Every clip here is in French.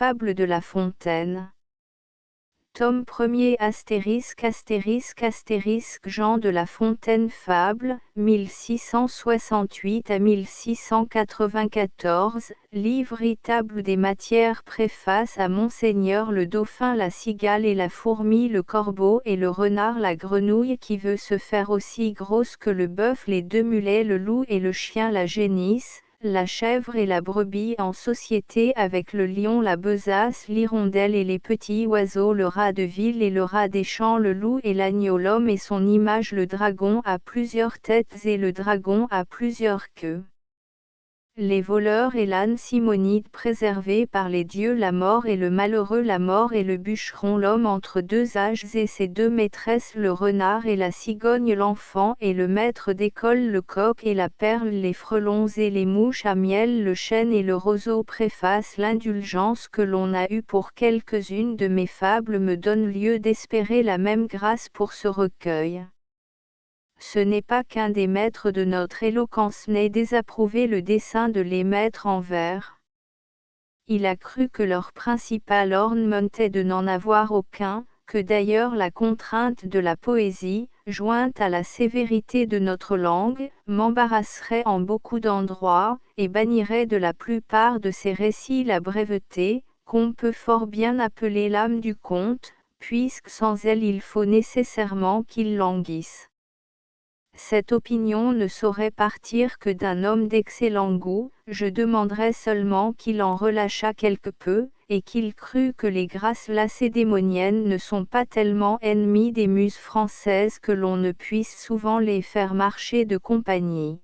fables de La Fontaine. Tome 1er *** Jean de La Fontaine Fables, 1668 à 1694, livre Table des matières. Préface à Monseigneur le Dauphin. La cigale et la fourmi, le corbeau et le renard, la grenouille qui veut se faire aussi grosse que le bœuf, les deux mulets, le loup et le chien, la génisse, la chèvre et la brebis en société avec le lion, la besace, l'hirondelle et les petits oiseaux, le rat de ville et le rat des champs, le loup et l'agneau, l'homme et son image, le dragon à plusieurs têtes et le dragon à plusieurs queues. Les voleurs et l'âne simonide préservés par les dieux, la mort et le malheureux, la mort et le bûcheron, l'homme entre deux âges et ses deux maîtresses, le renard et la cigogne, l'enfant et le maître d'école, le coq et la perle, les frelons et les mouches à miel, le chêne et le roseau. Préface. L'indulgence que l'on a eue pour quelques-unes de mes fables me donne lieu d'espérer la même grâce pour ce recueil. Ce n'est pas qu'un des maîtres de notre éloquence n'ait désapprouvé le dessein de les mettre en vers. Il a cru que leur principal ornement est de n'en avoir aucun, que d'ailleurs la contrainte de la poésie, jointe à la sévérité de notre langue, m'embarrasserait en beaucoup d'endroits, et bannirait de la plupart de ces récits la breveté, qu'on peut fort bien appeler l'âme du conte, puisque sans elle il faut nécessairement qu'il languisse. Cette opinion ne saurait partir que d'un homme d'excellent goût, je demanderais seulement qu'il en relâchât quelque peu, et qu'il crût que les grâces lacédémoniennes ne sont pas tellement ennemies des muses françaises que l'on ne puisse souvent les faire marcher de compagnie.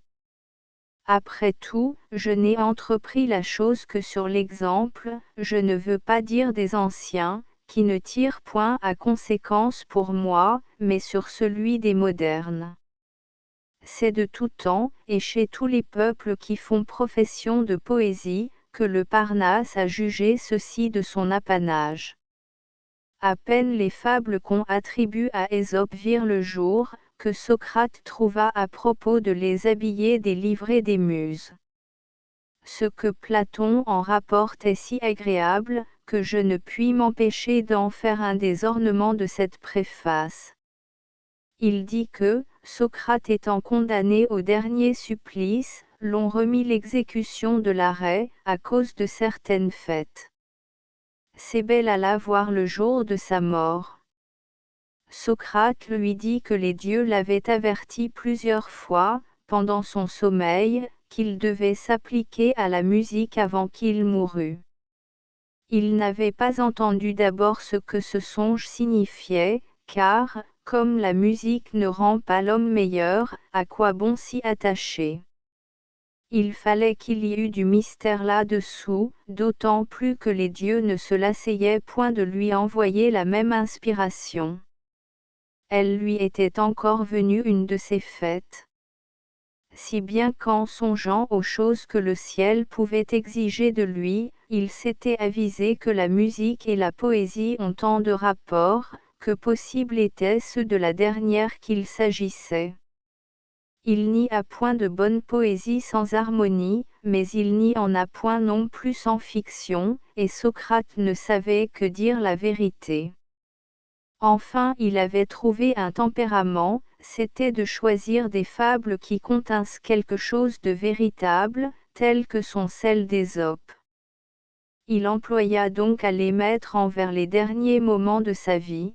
Après tout, je n'ai entrepris la chose que sur l'exemple, je ne veux pas dire des anciens, qui ne tirent point à conséquence pour moi, mais sur celui des modernes. C'est de tout temps, et chez tous les peuples qui font profession de poésie, que le Parnasse a jugé ceci de son apanage. À peine les fables qu'on attribue à Ésope virent le jour, que Socrate trouva à propos de les habiller des livrées des muses. Ce que Platon en rapporte est si agréable, que je ne puis m'empêcher d'en faire un des ornements de cette préface. Il dit que, Socrate étant condamné au dernier supplice, l'on remit l'exécution de l'arrêt, à cause de certaines fêtes. Cébèle alla voir le jour de sa mort. Socrate lui dit que les dieux l'avaient averti plusieurs fois, pendant son sommeil, qu'il devait s'appliquer à la musique avant qu'il mourût. Il n'avait pas entendu d'abord ce que ce songe signifiait, car, comme la musique ne rend pas l'homme meilleur, à quoi bon s'y attacher? Il fallait qu'il y eût du mystère là-dessous, d'autant plus que les dieux ne se lassaient point de lui envoyer la même inspiration. Elle lui était encore venue une de ces fêtes. Si bien qu'en songeant aux choses que le ciel pouvait exiger de lui, il s'était avisé que la musique et la poésie ont tant de rapport, que possible était-ce de la dernière qu'il s'agissait. Il n'y a point de bonne poésie sans harmonie, mais il n'y en a point non plus sans fiction, et Socrate ne savait que dire la vérité. Enfin il avait trouvé un tempérament, c'était de choisir des fables qui continssent quelque chose de véritable, telles que sont celles d'Ésope. Il employa donc à les mettre en vers les derniers moments de sa vie.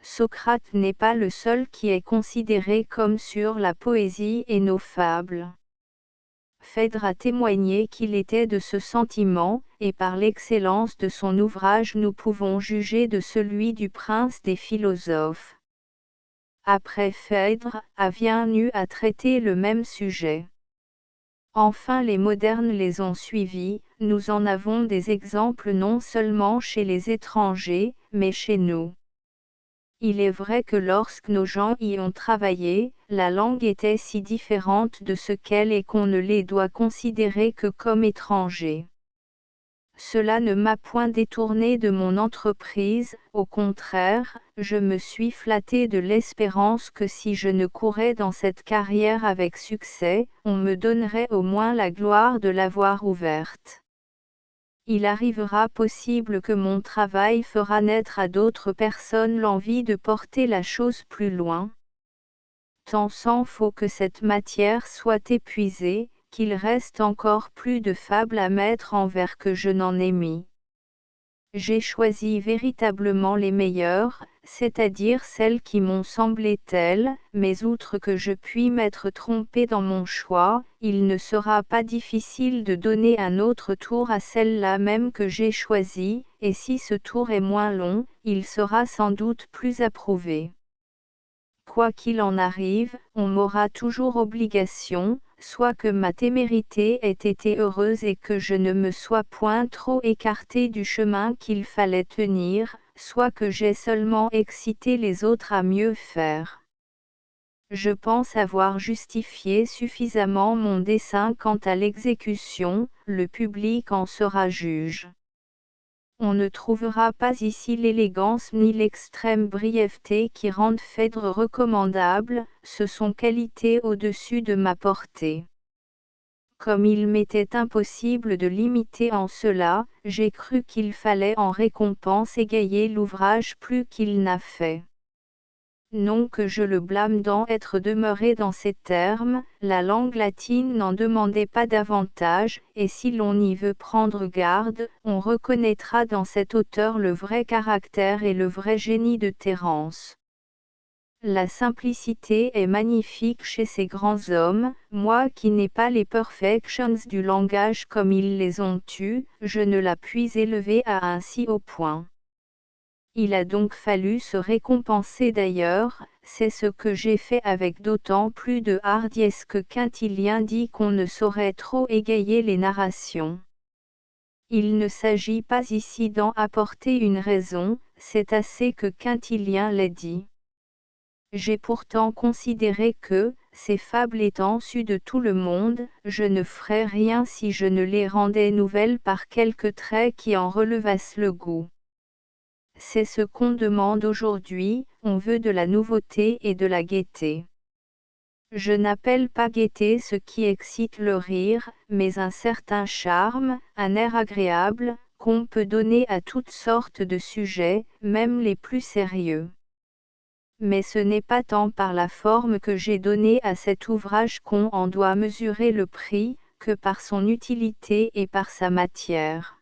Socrate n'est pas le seul qui est considéré comme sur la poésie et nos fables. Phèdre a témoigné qu'il était de ce sentiment, et par l'excellence de son ouvrage nous pouvons juger de celui du prince des philosophes. Après Phèdre, Aviennu a traité le même sujet. Enfin les modernes les ont suivis, nous en avons des exemples non seulement chez les étrangers, mais chez nous. Il est vrai que lorsque nos gens y ont travaillé, la langue était si différente de ce qu'elle est qu'on ne les doit considérer que comme étrangers. Cela ne m'a point détourné de mon entreprise, au contraire, je me suis flatté de l'espérance que si je ne courais dans cette carrière avec succès, on me donnerait au moins la gloire de l'avoir ouverte. il arrivera possible que mon travail fera naître à d'autres personnes l'envie de porter la chose plus loin. Tant s'en faut que cette matière soit épuisée, qu'il reste encore plus de fables à mettre en vers que je n'en ai mis. J'ai choisi véritablement les meilleures, c'est-à-dire celles qui m'ont semblé telles, mais outre que je puis m'être trompé dans mon choix, il ne sera pas difficile de donner un autre tour à celle-là même que j'ai choisie, et si ce tour est moins long, il sera sans doute plus approuvé. Quoi qu'il en arrive, on m'aura toujours obligation, soit que ma témérité ait été heureuse et que je ne me sois point trop écarté du chemin qu'il fallait tenir, soit que j'aie seulement excité les autres à mieux faire. Je pense avoir justifié suffisamment mon dessein quant à l'exécution, le public en sera juge. On ne trouvera pas ici l'élégance ni l'extrême brièveté qui rendent Phèdre recommandable, ce sont qualités au-dessus de ma portée. Comme il m'était impossible de l'imiter en cela, j'ai cru qu'il fallait en récompense égayer l'ouvrage plus qu'il n'a fait. Non que je le blâme d'en être demeuré dans ces termes, la langue latine n'en demandait pas davantage, et si l'on y veut prendre garde, on reconnaîtra dans cet auteur le vrai caractère et le vrai génie de Terence. La simplicité est magnifique chez ces grands hommes, moi qui n'ai pas les perfections du langage comme ils les ont eues, je ne la puis élever à un si haut point. Il a donc fallu se récompenser d'ailleurs, c'est ce que j'ai fait avec d'autant plus de hardiesse que Quintilien dit qu'on ne saurait trop égayer les narrations. Il ne s'agit pas ici d'en apporter une raison, c'est assez que Quintilien l'ait dit. J'ai pourtant considéré que, ces fables étant sues de tout le monde, je ne ferais rien si je ne les rendais nouvelles par quelques traits qui en relevassent le goût. C'est ce qu'on demande aujourd'hui, on veut de la nouveauté et de la gaieté. Je n'appelle pas gaieté ce qui excite le rire, mais un certain charme, un air agréable, qu'on peut donner à toutes sortes de sujets, même les plus sérieux. Mais ce n'est pas tant par la forme que j'ai donnée à cet ouvrage qu'on en doit mesurer le prix, que par son utilité et par sa matière.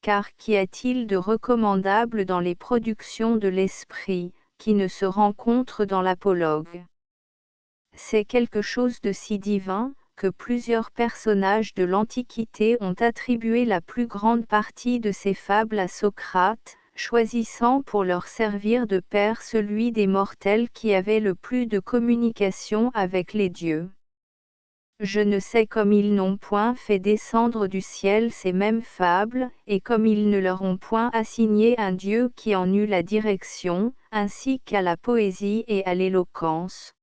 Car qu'y a-t-il de recommandable dans les productions de l'esprit, qui ne se rencontre dans l'apologue? C'est quelque chose de si divin, que plusieurs personnages de l'Antiquité ont attribué la plus grande partie de ces fables à Socrate, choisissant pour leur servir de père celui des mortels qui avait le plus de communication avec les dieux. Je ne sais comme ils n'ont point fait descendre du ciel ces mêmes fables, et comme ils ne leur ont point assigné un Dieu qui en eût la direction, ainsi qu'à la poésie et à l'éloquence.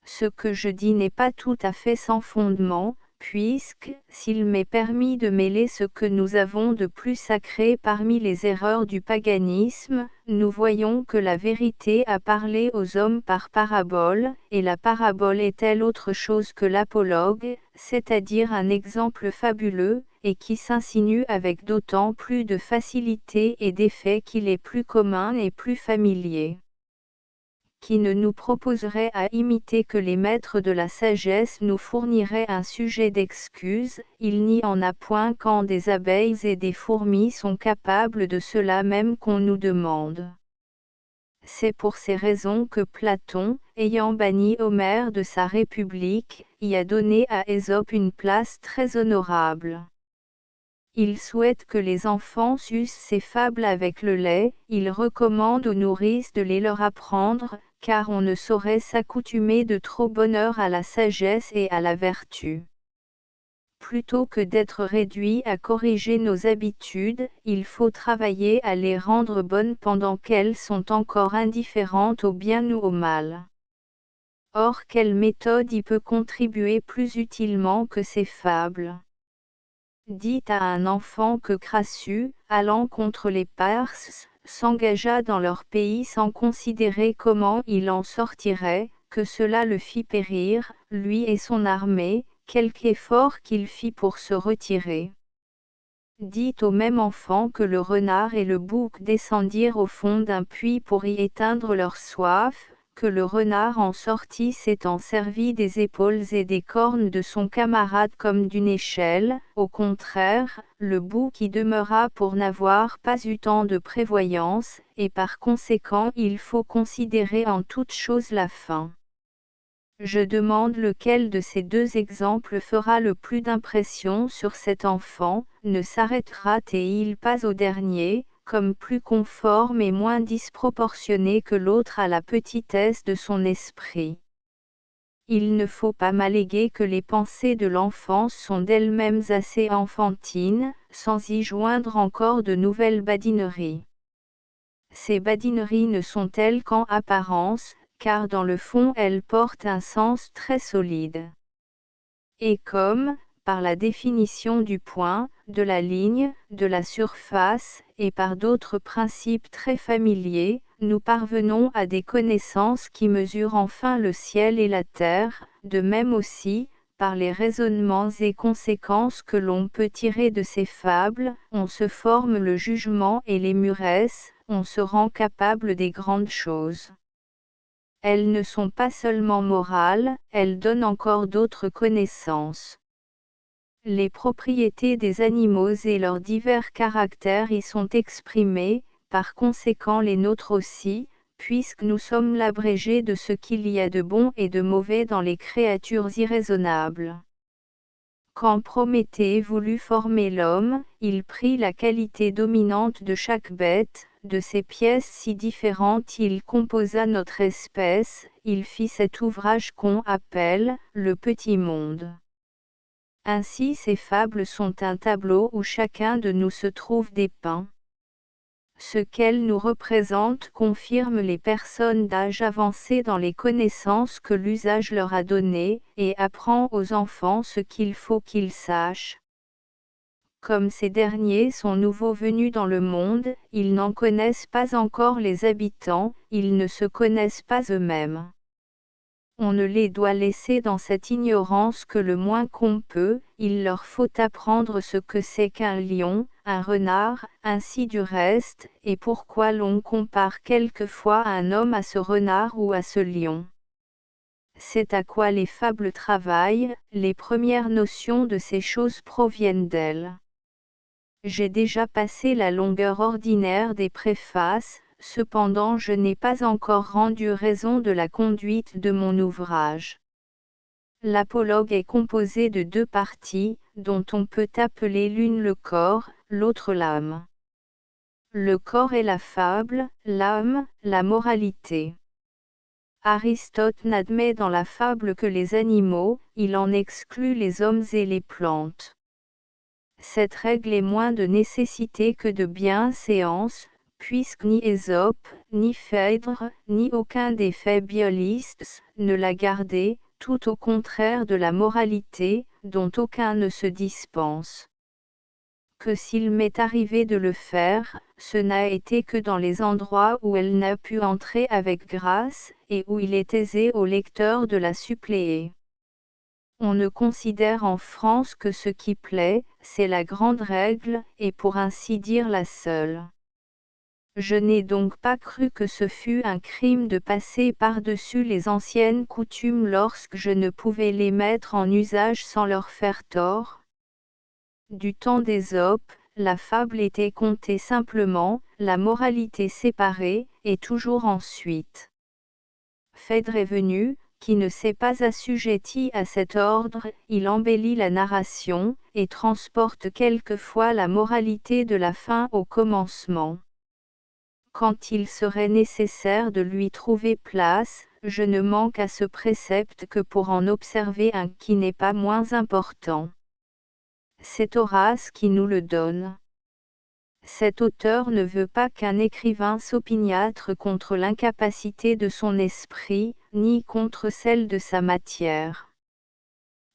Ce que je dis n'est pas tout à fait sans fondement, puisque, s'il m'est permis de mêler ce que nous avons de plus sacré parmi les erreurs du paganisme, nous voyons que la vérité a parlé aux hommes par parabole, et la parabole est-elle autre chose que l'apologue, c'est-à-dire un exemple fabuleux, et qui s'insinue avec d'autant plus de facilité et d'effet qu'il est plus commun et plus familier. Qui ne nous proposerait à imiter que les maîtres de la sagesse nous fourniraient un sujet d'excuse, il n'y en a point quand des abeilles et des fourmis sont capables de cela même qu'on nous demande. C'est pour ces raisons que Platon, ayant banni Homère de sa République, y a donné à Ésope une place très honorable. Il souhaite que les enfants sucent ces fables avec le lait, il recommande aux nourrices de les leur apprendre, car on ne saurait s'accoutumer de trop bonne heure à la sagesse et à la vertu. Plutôt que d'être réduit à corriger nos habitudes, il faut travailler à les rendre bonnes pendant qu'elles sont encore indifférentes au bien ou au mal. Or quelle méthode y peut contribuer plus utilement que ces fables? Dit à un enfant que Crassus, allant contre les Parses, s'engagea dans leur pays sans considérer comment il en sortirait, que cela le fit périr, lui et son armée, quelque effort qu'il fit pour se retirer. dit au même enfant que le renard et le bouc descendirent au fond d'un puits pour y éteindre leur soif, que le renard en sortit s'étant servi des épaules et des cornes de son camarade comme d'une échelle. Au contraire, le bouc y demeura pour n'avoir pas eu tant de prévoyance, et par conséquent il faut considérer en toute chose la fin. Je demande lequel de ces deux exemples fera le plus d'impression sur cet enfant, ne s'arrêtera-t-il pas au dernier, comme plus conforme et moins disproportionné que l'autre à la petitesse de son esprit. Il ne faut pas m'alléguer que les pensées de l'enfance sont d'elles-mêmes assez enfantines, sans y joindre encore de nouvelles badineries. Ces badineries ne sont-elles qu'en apparence, car dans le fond elles portent un sens très solide. Et comme, par la définition du point, de la ligne, de la surface, et par d'autres principes très familiers, nous parvenons à des connaissances qui mesurent enfin le ciel et la terre, de même aussi, par les raisonnements et conséquences que l'on peut tirer de ces fables, on se forme le jugement et les muresses, on se rend capable des grandes choses. Elles ne sont pas seulement morales, elles donnent encore d'autres connaissances. Les propriétés des animaux et leurs divers caractères y sont exprimés, par conséquent les nôtres aussi, puisque nous sommes l'abrégé de ce qu'il y a de bon et de mauvais dans les créatures irraisonnables. Quand Prométhée voulut former l'homme, il prit la qualité dominante de chaque bête, de ces pièces si différentes il composa notre espèce, il fit cet ouvrage qu'on appelle le petit monde. Ainsi ces fables sont un tableau où chacun de nous se trouve dépeint. Ce qu'elles nous représentent confirme les personnes d'âge avancé dans les connaissances que l'usage leur a données, et apprend aux enfants ce qu'il faut qu'ils sachent. Comme ces derniers sont nouveaux venus dans le monde, ils n'en connaissent pas encore les habitants, ils ne se connaissent pas eux-mêmes. On ne les doit laisser dans cette ignorance que le moins qu'on peut, il leur faut apprendre ce que c'est qu'un lion, un renard, ainsi du reste, et pourquoi l'on compare quelquefois un homme à ce renard ou à ce lion. C'est à quoi les fables travaillent, les premières notions de ces choses proviennent d'elles. J'ai déjà passé la longueur ordinaire des préfaces, cependant je n'ai pas encore rendu raison de la conduite de mon ouvrage. L'apologue est composé de deux parties, dont on peut appeler l'une le corps, l'autre l'âme. Le corps est la fable, l'âme, la moralité. Aristote n'admet dans la fable que les animaux, il en exclut les hommes et les plantes. Cette règle est moins de nécessité que de bienséance, puisque ni Ésope, ni Phèdre, ni aucun des fabulistes ne l'a gardée, tout au contraire de la moralité, dont aucun ne se dispense. Que s'il m'est arrivé de le faire, ce n'a été que dans les endroits où elle n'a pu entrer avec grâce, et où il est aisé au lecteur de la suppléer. On ne considère en France que ce qui plaît, c'est la grande règle, et pour ainsi dire la seule. Je n'ai donc pas cru que ce fût un crime de passer par-dessus les anciennes coutumes lorsque je ne pouvais les mettre en usage sans leur faire tort. Du temps d'Ésope, la fable était contée simplement, la moralité séparée, et toujours ensuite. Phèdre est venu, qui ne s'est pas assujetti à cet ordre, il embellit la narration, et transporte quelquefois la moralité de la fin au commencement. Quand il serait nécessaire de lui trouver place, je ne manque à ce précepte que pour en observer un qui n'est pas moins important. C'est Horace qui nous le donne. Cet auteur ne veut pas qu'un écrivain s'opiniâtre contre l'incapacité de son esprit, ni contre celle de sa matière.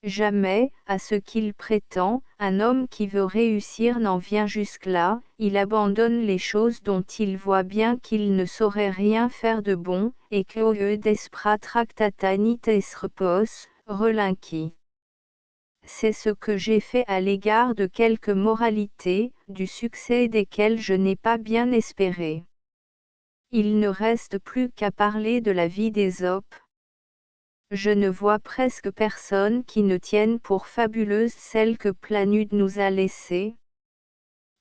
Jamais, à ce qu'il prétend, un homme qui veut réussir n'en vient jusque-là, il abandonne les choses dont il voit bien qu'il ne saurait rien faire de bon, et que despra tractata nites repos, relinquit. C'est ce que j'ai fait à l'égard de quelques moralités, du succès desquelles je n'ai pas bien espéré. Il ne reste plus qu'à parler de la vie d'Ésope. Je ne vois presque personne qui ne tienne pour fabuleuse celle que Planude nous a laissée.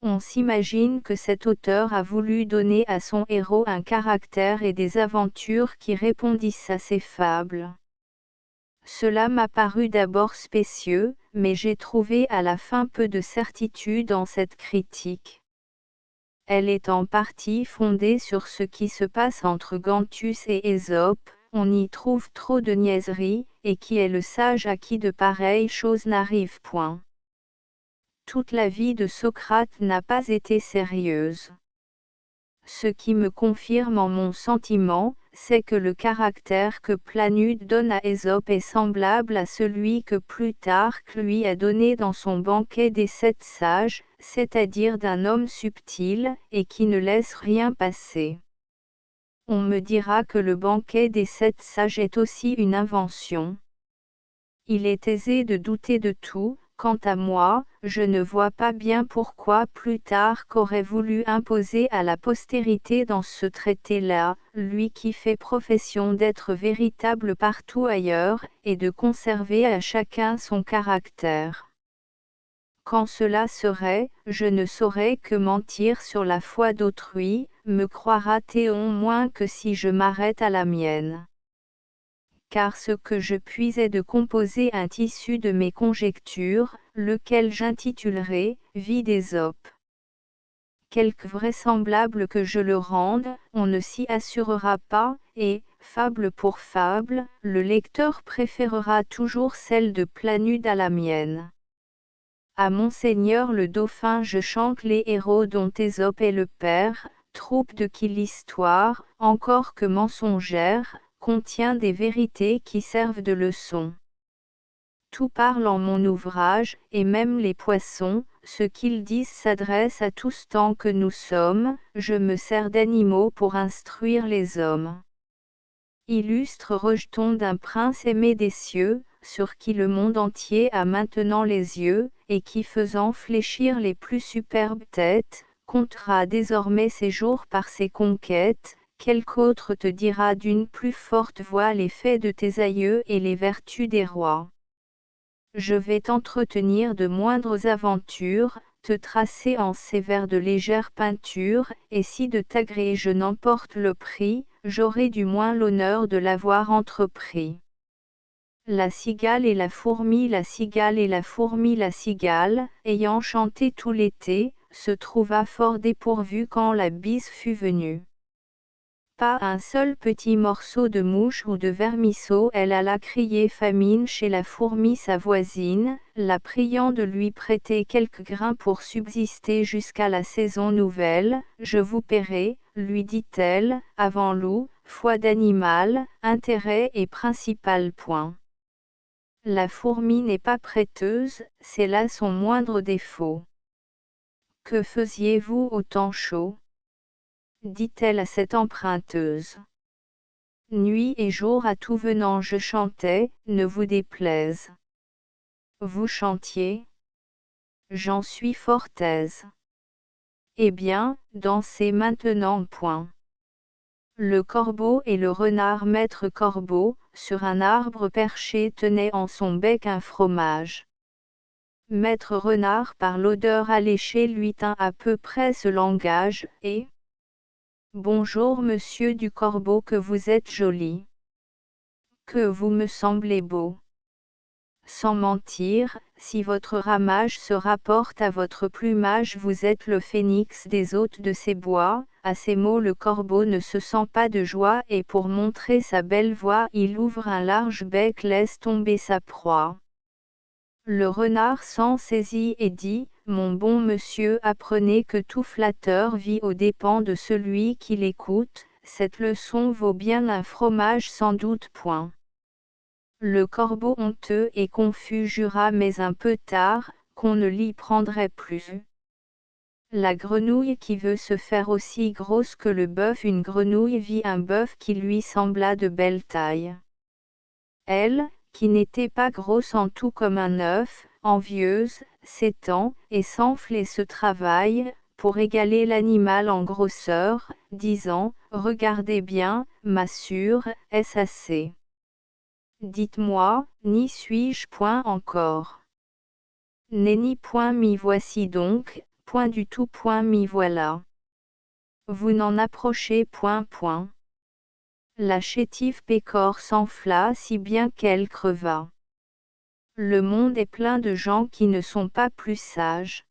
On s'imagine que cet auteur a voulu donner à son héros un caractère et des aventures qui répondissent à ses fables. Cela m'a paru d'abord spécieux, mais j'ai trouvé à la fin peu de certitude en cette critique. Elle est en partie fondée sur ce qui se passe entre Gantus et Ésope, on y trouve trop de niaiseries, et qui est le sage à qui de pareilles choses n'arrivent point. Toute la vie de Socrate n'a pas été sérieuse. Ce qui me confirme en mon sentiment, c'est que le caractère que Planude donne à Ésope est semblable à celui que Plutarque lui a donné dans son banquet des 7 sages, c'est-à-dire d'un homme subtil, et qui ne laisse rien passer. On me dira que le banquet des 7 sages est aussi une invention. Il est aisé de douter de tout. Quant à moi, je ne vois pas bien pourquoi Plutarque aurait voulu imposer à la postérité dans ce traité-là, lui qui fait profession d'être véritable partout ailleurs, et de conserver à chacun son caractère. Quand cela serait, je ne saurais que mentir sur la foi d'autrui, me croira Théon moins que si je m'arrête à la mienne. Car ce que je puis est de composer un tissu de mes conjectures, lequel j'intitulerai « Vie d'Ésope ». Quelque vraisemblable que je le rende, on ne s'y assurera pas, et, fable pour fable, le lecteur préférera toujours celle de Planude à la mienne. À Monseigneur le Dauphin je chante les héros dont Ésope est le père, troupe de qui l'histoire, encore que mensongère, contient des vérités qui servent de leçon. Tout parle en mon ouvrage, et même les poissons, ce qu'ils disent s'adresse à tous tant que nous sommes, je me sers d'animaux pour instruire les hommes. Illustre rejeton d'un prince aimé des cieux, sur qui le monde entier a maintenant les yeux, et qui faisant fléchir les plus superbes têtes, comptera désormais ses jours par ses conquêtes. Quelque autre te dira d'une plus forte voix les faits de tes aïeux et les vertus des rois. Je vais t'entretenir de moindres aventures, te tracer en ces vers de légère peinture, et si de t'agréer je n'emporte le prix, j'aurai du moins l'honneur de l'avoir entrepris. La cigale et la fourmi, la cigale et la fourmi, la cigale, ayant chanté tout l'été, se trouva fort dépourvue quand la bise fut venue. Pas un seul petit morceau de mouche ou de vermisseau, elle alla crier famine chez la fourmi sa voisine, la priant de lui prêter quelques grains pour subsister jusqu'à la saison nouvelle. Je vous paierai, lui dit-elle, avant loup, foi d'animal, intérêt et principal point. La fourmi n'est pas prêteuse, c'est là son moindre défaut. Que faisiez-vous au temps chaud ? Dit-elle à cette emprunteuse. Nuit et jour à tout venant je chantais, ne vous déplaise. Vous chantiez ? J'en suis fort aise. Eh bien, dansez maintenant point. Le corbeau et le renard maître corbeau, sur un arbre perché tenaient en son bec un fromage. Maître renard par l'odeur alléchée lui tint à peu près ce langage, et bonjour monsieur du corbeau, que vous êtes joli. Que vous me semblez beau. Sans mentir, si votre ramage se rapporte à votre plumage, vous êtes le phénix des hôtes de ces bois. À ces mots le corbeau ne se sent pas de joie, et pour montrer sa belle voix il ouvre un large bec, laisse tomber sa proie. Le renard s'en saisit et dit, mon bon monsieur, apprenez que tout flatteur vit aux dépens de celui qui l'écoute, cette leçon vaut bien un fromage sans doute point. Le corbeau honteux et confus jura, mais un peu tard, qu'on ne l'y prendrait plus. La grenouille qui veut se faire aussi grosse que le bœuf, une grenouille vit un bœuf qui lui sembla de belle taille. Elle, qui n'était pas grosse en tout comme un œuf, envieuse, s'étend, et s'enfle et se travaille, pour égaler l'animal en grosseur, disant, regardez bien, m'assure, est-ce assez? Dites-moi, n'y suis-je point encore? Nenni point m'y voici donc, point du tout point m'y voilà. Vous n'en approchez point point. La chétive pécore s'enfla si bien qu'elle creva. Le monde est plein de gens qui ne sont pas plus sages.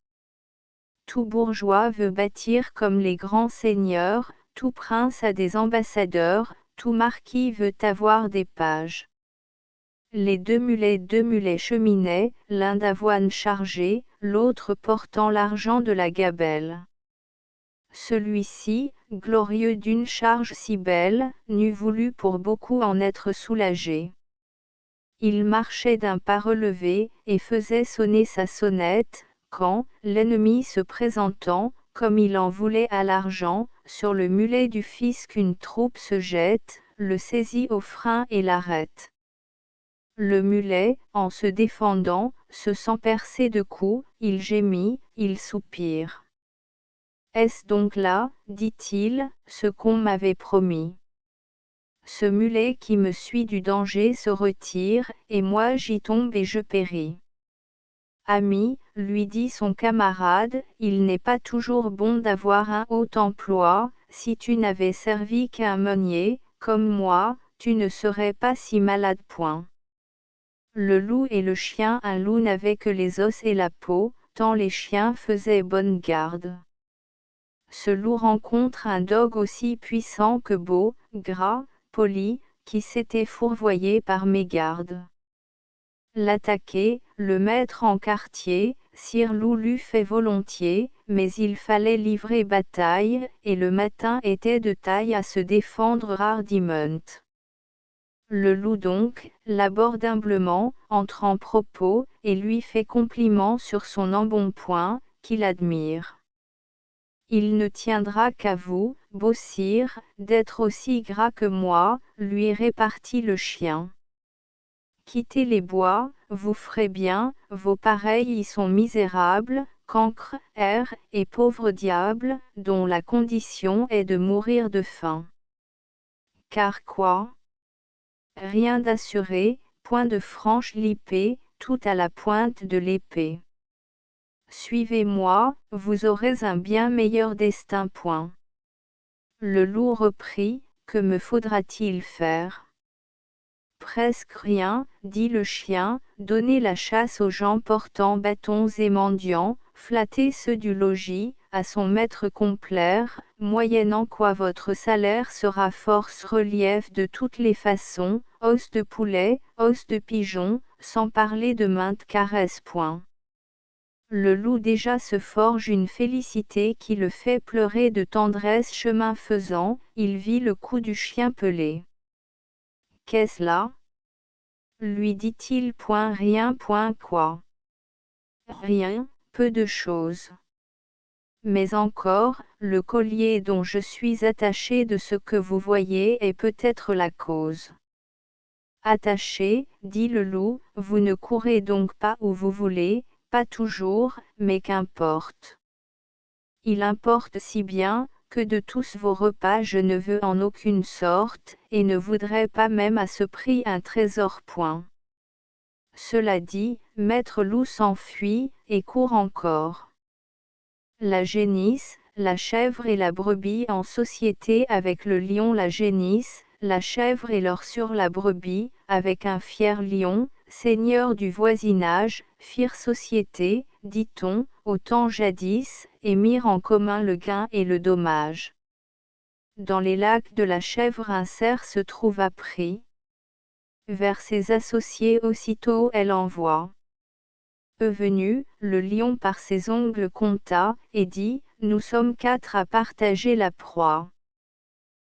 Tout bourgeois veut bâtir comme les grands seigneurs, tout prince a des ambassadeurs, tout marquis veut avoir des pages. Les deux mulets cheminaient, l'un d'avoine chargé, l'autre portant l'argent de la gabelle. Celui-ci, glorieux d'une charge si belle, n'eût voulu pour beaucoup en être soulagé. Il marchait d'un pas relevé, et faisait sonner sa sonnette, quand, l'ennemi se présentant, comme il en voulait à l'argent, sur le mulet du fisc une troupe se jette, le saisit au frein et l'arrête. Le mulet, en se défendant, se sent percer de coups, il gémit, il soupire. Est-ce donc là, dit-il, ce qu'on m'avait promis? Ce mulet qui me suit du danger se retire, et moi j'y tombe et je péris. Ami, lui dit son camarade, il n'est pas toujours bon d'avoir un haut emploi, si tu n'avais servi qu'un meunier, comme moi, tu ne serais pas si malade point. Le loup et le chien, un loup n'avait que les os et la peau, tant les chiens faisaient bonne garde. Ce loup rencontre un dogue aussi puissant que beau, gras, poli, qui s'était fourvoyé par mégarde. L'attaquer, le mettre en quartier, sire loup l'eût fait volontiers, mais il fallait livrer bataille, et le matin était de taille à se défendre hardiment. Le loup donc, l'aborde humblement, entre en propos, et lui fait compliment sur son embonpoint, qu'il admire. Il ne tiendra qu'à vous, beau sire, d'être aussi gras que moi, lui répartit le chien. Quittez les bois, vous ferez bien, vos pareils y sont misérables, cancres, airs, et pauvres diables, dont la condition est de mourir de faim. Car quoi? Rien d'assuré, point de franche lippée, tout à la pointe de l'épée. Suivez-moi, vous aurez un bien meilleur destin. Point. Le loup reprit, que me faudra-t-il faire? Presque rien, dit le chien, donner la chasse aux gens portant bâtons et mendiants, flatter ceux du logis, à son maître complaire, moyennant quoi votre salaire sera force relief de toutes les façons, os de poulet, os de pigeon, sans parler de maintes caresses. Point. Le loup déjà se forge une félicité qui le fait pleurer de tendresse chemin faisant, il vit le coup du chien pelé. Qu'est-ce là? Lui dit-il. Point rien. Point quoi? Rien, peu de choses. Mais encore, le collier dont je suis attaché de ce que vous voyez est peut-être la cause. Attaché, dit le loup, vous ne courez donc pas où vous voulez, pas toujours, mais qu'importe. Il importe si bien, que de tous vos repas je ne veux en aucune sorte, et ne voudrais pas même à ce prix un trésor. Point. Cela dit, maître loup s'enfuit, et court encore. La génisse, la chèvre et la brebis en société avec le lion. La génisse, la chèvre et leur sur la brebis, avec un fier lion, seigneur du voisinage, firent société, dit-on, au temps jadis, et mirent en commun le gain et le dommage. Dans les lacs de la chèvre un cerf se trouva pris. Vers ses associés aussitôt elle envoie. Eux venus, le lion par ses ongles compta, et dit, nous sommes 4 à partager la proie.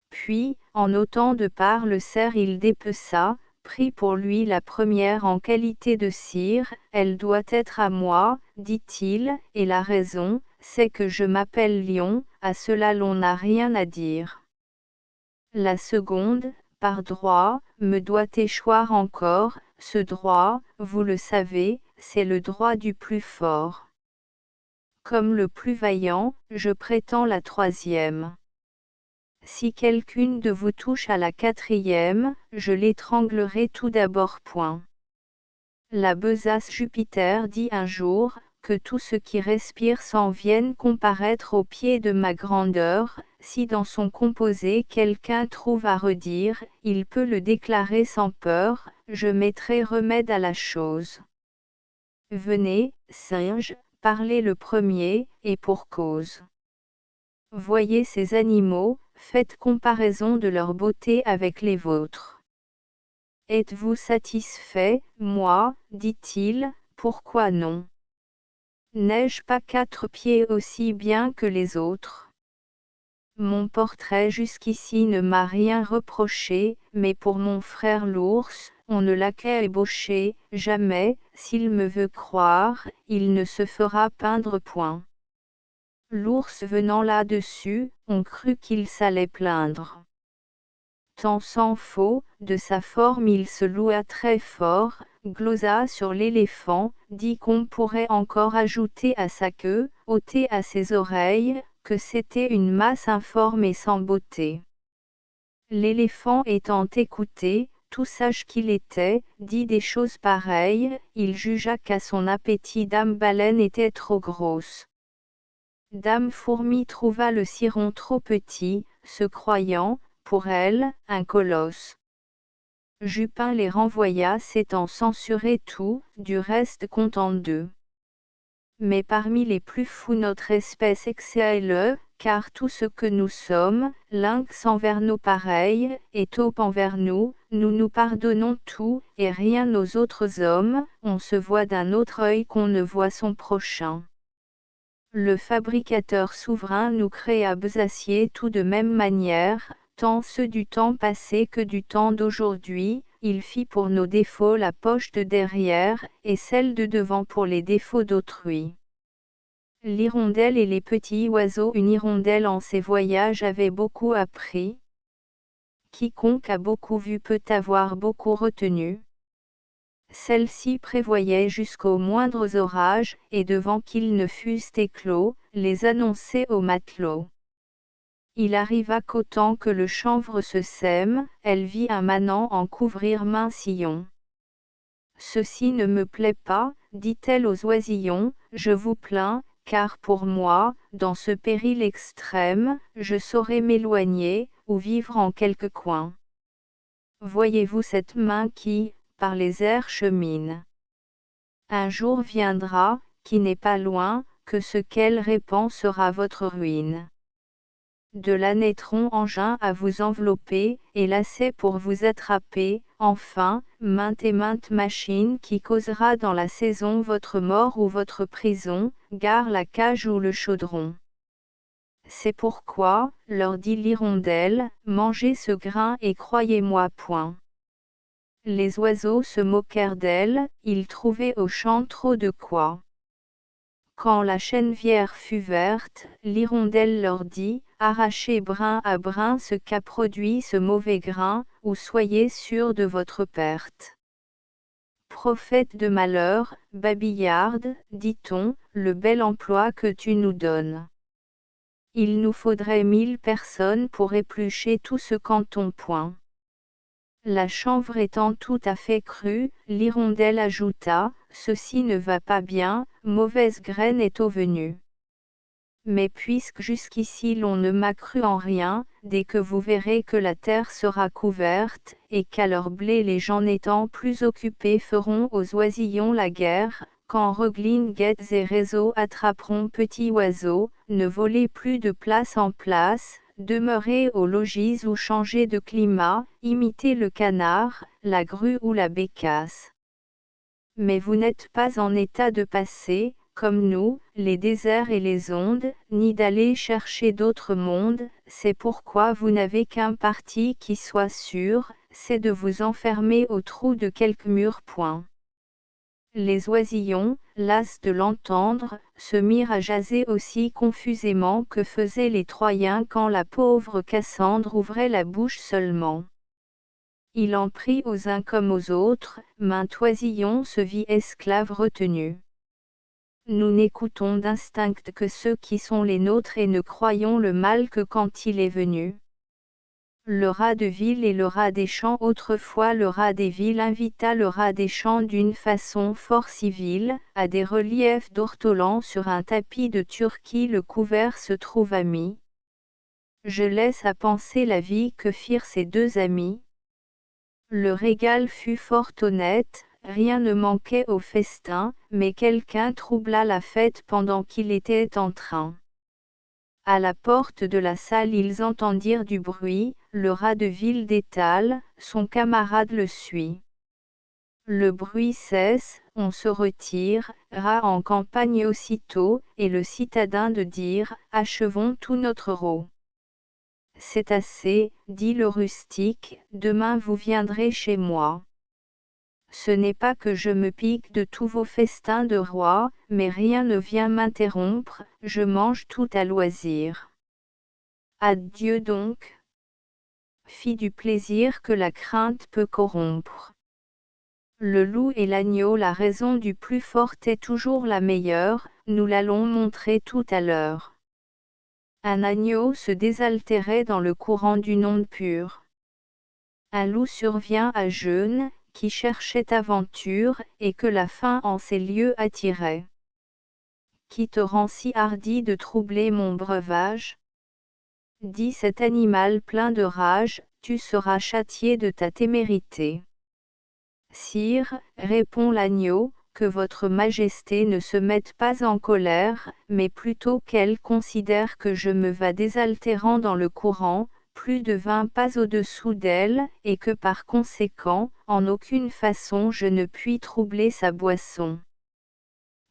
Puis, en autant de parts le cerf il dépeça, prit pour lui la première en qualité de sire, elle doit être à moi, dit-il, et la raison, c'est que je m'appelle lion, à cela l'on n'a rien à dire. La seconde, par droit, me doit échoir encore, ce droit, vous le savez, c'est le droit du plus fort. Comme le plus vaillant, je prétends la troisième. Si quelqu'une de vous touche à la quatrième, je l'étranglerai tout d'abord. Point. La besace Jupiter dit un jour, que tout ce qui respire s'en vienne comparaître aux pieds de ma grandeur, si dans son composé quelqu'un trouve à redire, il peut le déclarer sans peur, je mettrai remède à la chose. Venez, singes, parlez le premier, et pour cause. Voyez ces animaux, faites comparaison de leur beauté avec les vôtres. Êtes-vous satisfait, moi, dit-il, pourquoi non? N'ai-je pas 4 pieds aussi bien que les autres? Mon portrait jusqu'ici ne m'a rien reproché, mais pour mon frère l'ours, on ne l'a qu'à ébaucher, jamais, s'il me veut croire, il ne se fera peindre point. L'ours venant là-dessus, on crut qu'il s'allait plaindre. Tant s'en faut, de sa forme il se loua très fort, glosa sur l'éléphant, dit qu'on pourrait encore ajouter à sa queue, ôter à ses oreilles, que c'était une masse informe et sans beauté. L'éléphant étant écouté, tout sage qu'il était, dit des choses pareilles, il jugea qu'à son appétit Dame Baleine était trop grosse. Dame Fourmi trouva le ciron trop petit, se croyant, pour elle, un colosse. Jupin les renvoya s'étant censuré tout, du reste content d'eux. Mais parmi les plus fous notre espèce excelle, car tout ce que nous sommes, lynx envers nos pareils, et taupe envers nous, nous nous pardonnons tout, et rien aux autres hommes, on se voit d'un autre œil qu'on ne voit son prochain. Le fabricateur souverain nous créa besaciers tout de même manière, tant ceux du temps passé que du temps d'aujourd'hui, il fit pour nos défauts la poche de derrière, et celle de devant pour les défauts d'autrui. L'hirondelle et les petits oiseaux. Une hirondelle en ses voyages avait beaucoup appris. Quiconque a beaucoup vu peut avoir beaucoup retenu. Celle-ci prévoyait jusqu'aux moindres orages, et devant qu'ils ne fussent éclos, les annonçait aux matelots. Il arriva qu'autant que le chanvre se sème, elle vit un manant en couvrir maint sillon. Ceci ne me plaît pas, dit-elle aux oisillons, je vous plains, car pour moi, dans ce péril extrême, je saurais m'éloigner, ou vivre en quelque coin. Voyez-vous cette main qui, par les airs chemine. Un jour viendra, qui n'est pas loin, que ce qu'elle répand sera votre ruine. De là naîtront engins à vous envelopper, et lacets pour vous attraper, enfin, mainte et mainte machine qui causera dans la saison votre mort ou votre prison, gare la cage ou le chaudron. C'est pourquoi, leur dit l'hirondelle, mangez ce grain et croyez-moi point. Les oiseaux se moquèrent d'elle, ils trouvaient au champ trop de quoi. Quand la chènevière fut verte, l'hirondelle leur dit, arrachez brin à brin ce qu'a produit ce mauvais grain, ou soyez sûrs de votre perte. Prophète de malheur, babillarde, dit-on, le bel emploi que tu nous donnes. Il nous faudrait 1000 personnes pour éplucher tout ce canton point. La chanvre étant tout à fait crue, l'hirondelle ajouta, ceci ne va pas bien, mauvaise graine est au venu. Mais puisque jusqu'ici l'on ne m'a cru en rien, dès que vous verrez que la terre sera couverte, et qu'à leur blé les gens n'étant plus occupés feront aux oisillons la guerre, quand reglines, guettes et réseaux attraperont petits oiseaux, ne volez plus de place en place, demeurez au logis ou changez de climat, imitez le canard, la grue ou la bécasse. Mais vous n'êtes pas en état de passer, comme nous, les déserts et les ondes, ni d'aller chercher d'autres mondes, c'est pourquoi vous n'avez qu'un parti qui soit sûr, c'est de vous enfermer au trou de quelque mur point. Les oisillons, las de l'entendre, se mirent à jaser aussi confusément que faisaient les Troyens quand la pauvre Cassandre ouvrait la bouche seulement. Il en prit aux uns comme aux autres, maint oisillon se vit esclave retenu. Nous n'écoutons d'instinct que ceux qui sont les nôtres et ne croyons le mal que quand il est venu. Le rat de ville et le rat des champs. Autrefois le rat des villes invita le rat des champs d'une façon fort civile, à des reliefs d'ortolan sur un tapis de Turquie le couvert se trouva mis. Je laisse à penser la vie que firent ces deux amis. Le régal fut fort honnête, rien ne manquait au festin, mais quelqu'un troubla la fête pendant qu'il était en train. À la porte de la salle ils entendirent du bruit, le rat de ville détale, son camarade le suit. Le bruit cesse, on se retire, rat en campagne aussitôt, et le citadin de dire, achevons tout notre rot. C'est assez, dit le rustique, demain vous viendrez chez moi. Ce n'est pas que je me pique de tous vos festins de roi, mais rien ne vient m'interrompre, je mange tout à loisir. Adieu donc. Fit du plaisir que la crainte peut corrompre. Le loup et l'agneau. La raison du plus fort est toujours la meilleure, nous l'allons montrer tout à l'heure. Un agneau se désaltérait dans le courant d'une onde pure. Un loup survient à jeune, qui cherchait aventure, et que la faim en ces lieux attirait. Qui te rend si hardi de troubler mon breuvage? Dit cet animal plein de rage, tu seras châtié de ta témérité. Sire, répond l'agneau, que votre majesté ne se mette pas en colère, mais plutôt qu'elle considère que je me vas désaltérant dans le courant, plus de 20 pas au-dessous d'elle, et que par conséquent, en aucune façon je ne puis troubler sa boisson.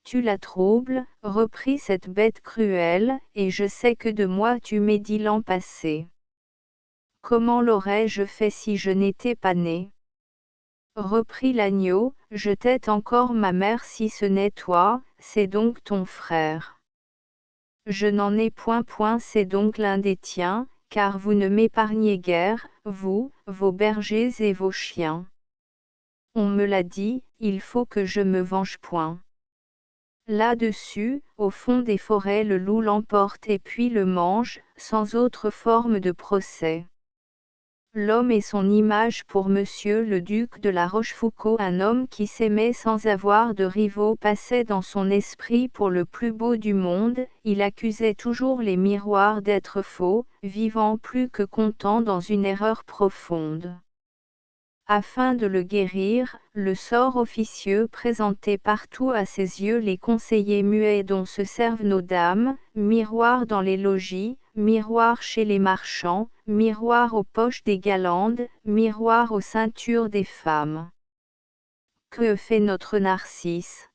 Tu la troubles, reprit cette bête cruelle, et je sais que de moi tu médis l'an passé. Comment l'aurais-je fait si je n'étais pas né? Reprit l'agneau, je tette encore ma mère si ce n'est toi, c'est donc ton frère. Je n'en ai point, c'est donc l'un des tiens, car vous ne m'épargnez guère, vous, vos bergers et vos chiens. On me l'a dit, il faut que je me venge point. Là-dessus, au fond des forêts le loup l'emporte et puis le mange, sans autre forme de procès. L'homme et son image pour Monsieur le duc de la Rochefoucauld. Un homme qui s'aimait sans avoir de rivaux passait dans son esprit pour le plus beau du monde, il accusait toujours les miroirs d'être faux, vivant plus que content dans une erreur profonde. Afin de le guérir, le sort officieux présentait partout à ses yeux les conseillers muets dont se servent nos dames, miroirs dans les logis, miroirs chez les marchands, miroirs aux poches des galandes, miroirs aux ceintures des femmes. Que fait notre Narcisse?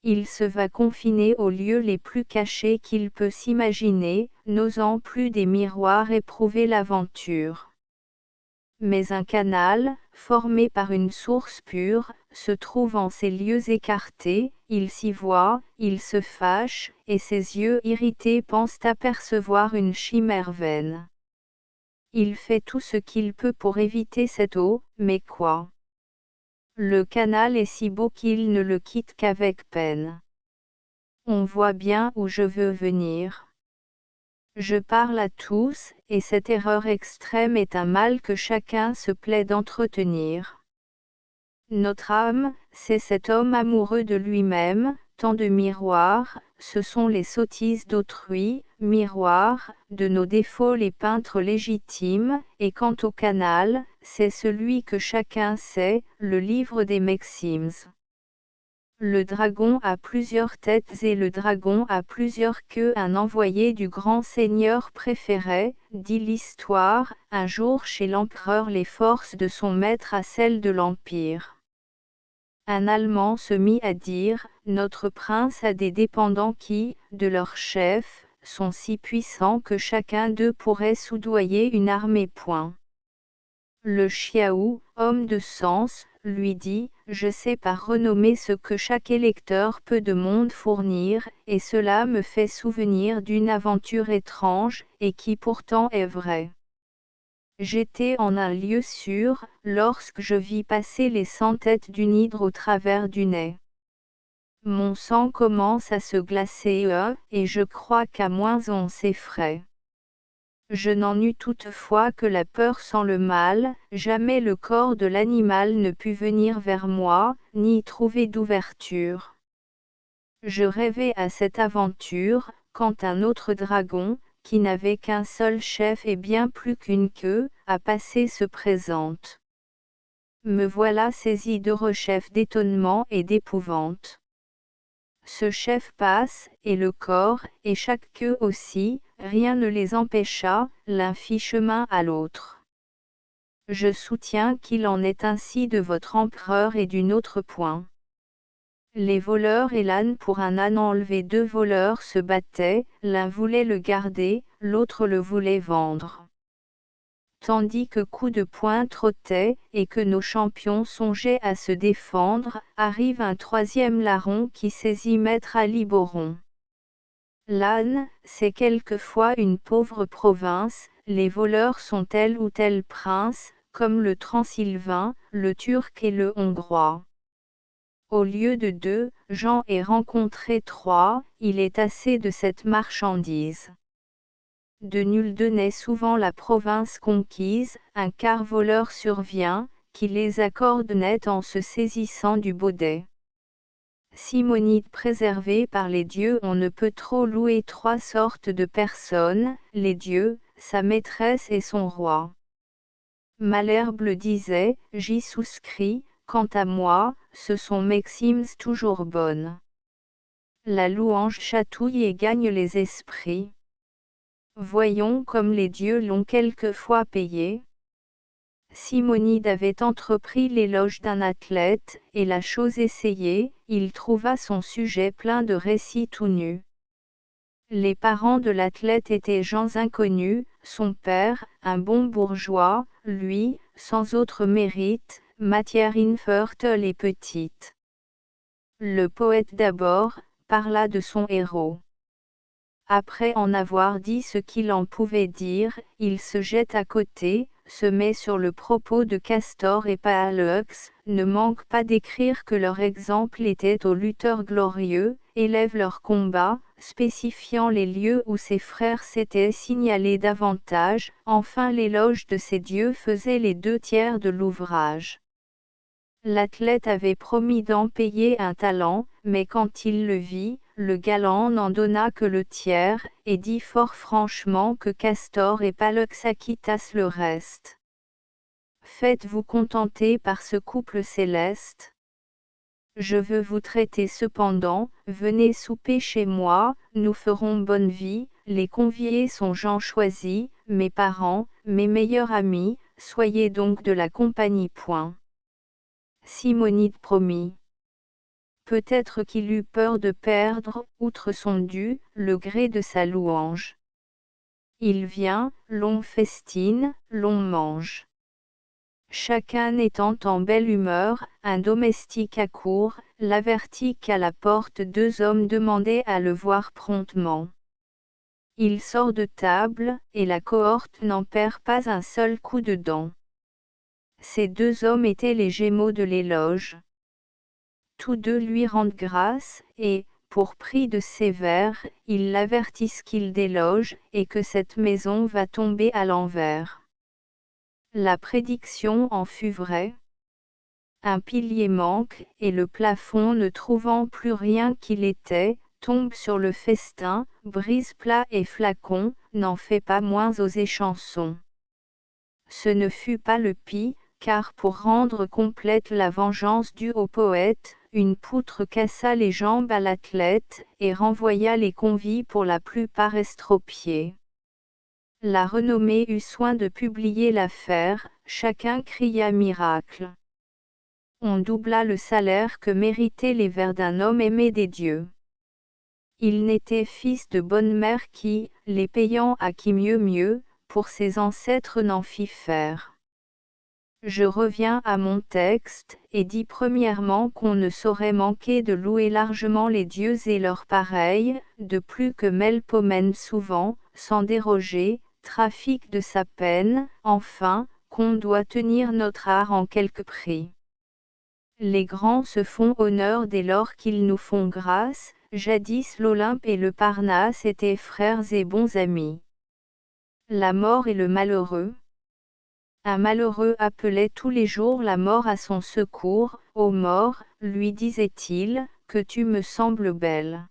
Il se va confiner aux lieux les plus cachés qu'il peut s'imaginer, n'osant plus des miroirs éprouver l'aventure. Mais un canal, formé par une source pure, se trouve en ces lieux écartés, il s'y voit, il se fâche, et ses yeux irrités pensent apercevoir une chimère vaine. Il fait tout ce qu'il peut pour éviter cette eau, mais quoi? Le canal est si beau qu'il ne le quitte qu'avec peine. On voit bien où je veux venir. Je parle à tous, et cette erreur extrême est un mal que chacun se plaît d'entretenir. Notre âme, c'est cet homme amoureux de lui-même, tant de miroirs, ce sont les sottises d'autrui, miroirs, de nos défauts les peintres légitimes, et quant au canal, c'est celui que chacun sait, le livre des Maximes. Le dragon a plusieurs têtes et le dragon a plusieurs queues. Un envoyé du grand seigneur préférait, dit l'histoire, un jour chez l'empereur les forces de son maître à celles de l'empire. Un Allemand se mit à dire, notre prince a des dépendants qui, de leur chef, sont si puissants que chacun d'eux pourrait soudoyer une armée. Le Chiaou, homme de sens, lui dit, je sais par renommée ce que chaque électeur peut de monde fournir, et cela me fait souvenir d'une aventure étrange, et qui pourtant est vraie. J'étais en un lieu sûr, lorsque je vis passer les 100 têtes d'une hydre au travers du nez. Mon sang commence à se glacer et je crois qu'à moins on s'effraie. Je n'en eus toutefois que la peur sans le mal, jamais le corps de l'animal ne put venir vers moi, ni y trouver d'ouverture. Je rêvais à cette aventure, quand un autre dragon, qui n'avait qu'un seul chef et bien plus qu'une queue, à passer se présente. Me voilà saisi de rechef d'étonnement et d'épouvante. Ce chef passe, et le corps, et chaque queue aussi, rien ne les empêcha, l'un fit chemin à l'autre. Je soutiens qu'il en est ainsi de votre empereur et d'une autre point. Les voleurs et l'âne pour un âne enlevé, 2 voleurs se battaient, l'un voulait le garder, l'autre le voulait vendre. Tandis que coup de poing trottait, et que nos champions songeaient à se défendre, arrive un 3e larron qui saisit maître Aliboron. L'âne, c'est quelquefois une pauvre province, les voleurs sont tel ou tel prince, comme le Transylvain, le Turc et le Hongrois. Au lieu de 2, j'en ai rencontré 3, il est assez de cette marchandise. De nul deux n'est souvent la province conquise, un quart voleur survient, qui les accorde net en se saisissant du baudet. Simonide préservée par les dieux. On ne peut trop louer 3 sortes de personnes, les dieux, sa maîtresse et son roi. Malherbe le disait, j'y souscris, quant à moi, ce sont maximes toujours bonnes. La louange chatouille et gagne les esprits. Voyons comme les dieux l'ont quelquefois payé. Simonide avait entrepris l'éloge d'un athlète, et la chose essayée, il trouva son sujet plein de récits tout nus. Les parents de l'athlète étaient gens inconnus, son père, un bon bourgeois, lui, sans autre mérite, matière infertile et petite. Le poète d'abord, parla de son héros. Après en avoir dit ce qu'il en pouvait dire, il se jette à côté, se met sur le propos de Castor et Pollux, ne manque pas d'écrire que leur exemple était aux lutteurs glorieux, élève leur combat, spécifiant les lieux où ses frères s'étaient signalés davantage, enfin l'éloge de ces dieux faisait les 2/3 de l'ouvrage. L'athlète avait promis d'en payer un talent, mais quand il le vit, le galant n'en donna que le tiers, et dit fort franchement que Castor et Pollux acquittassent le reste. Faites-vous contenter par ce couple céleste. Je veux vous traiter cependant, venez souper chez moi, nous ferons bonne vie, les conviés sont gens choisis, mes parents, mes meilleurs amis, soyez donc de la compagnie. Point. Simonide promit. Peut-être qu'il eut peur de perdre, outre son dû, le gré de sa louange. Il vient, l'on festine, l'on mange. Chacun étant en belle humeur, un domestique accourt, l'avertit qu'à la porte 2 hommes demandaient à le voir promptement. Il sort de table, et la cohorte n'en perd pas un seul coup de dent. Ces 2 hommes étaient les Gémeaux de l'éloge. Tous 2 lui rendent grâce, et, pour prix de sévère, ils l'avertissent qu'il déloge, et que cette maison va tomber à l'envers. La prédiction en fut vraie. Un pilier manque, et le plafond ne trouvant plus rien qu'il était, tombe sur le festin, brise plats et flacons, n'en fait pas moins aux échansons. Ce ne fut pas le pis, car pour rendre complète la vengeance due au poète, une poutre cassa les jambes à l'athlète, et renvoya les convives pour la plupart estropiés. La renommée eut soin de publier l'affaire, chacun cria miracle. On doubla le salaire que méritaient les vers d'un homme aimé des dieux. Il n'était fils de bonne mère qui, les payant à qui mieux, pour ses ancêtres n'en fit faire. Je reviens à mon texte, et dis premièrement qu'on ne saurait manquer de louer largement les dieux et leurs pareils, de plus que Melpomène souvent, sans déroger, trafic de sa peine, enfin, qu'on doit tenir notre art en quelque prix. Les grands se font honneur dès lors qu'ils nous font grâce, jadis l'Olympe et le Parnasse étaient frères et bons amis. La mort et le malheureux. Un malheureux appelait tous les jours la mort à son secours. « Ô mort, lui disait-il, que tu me sembles belle.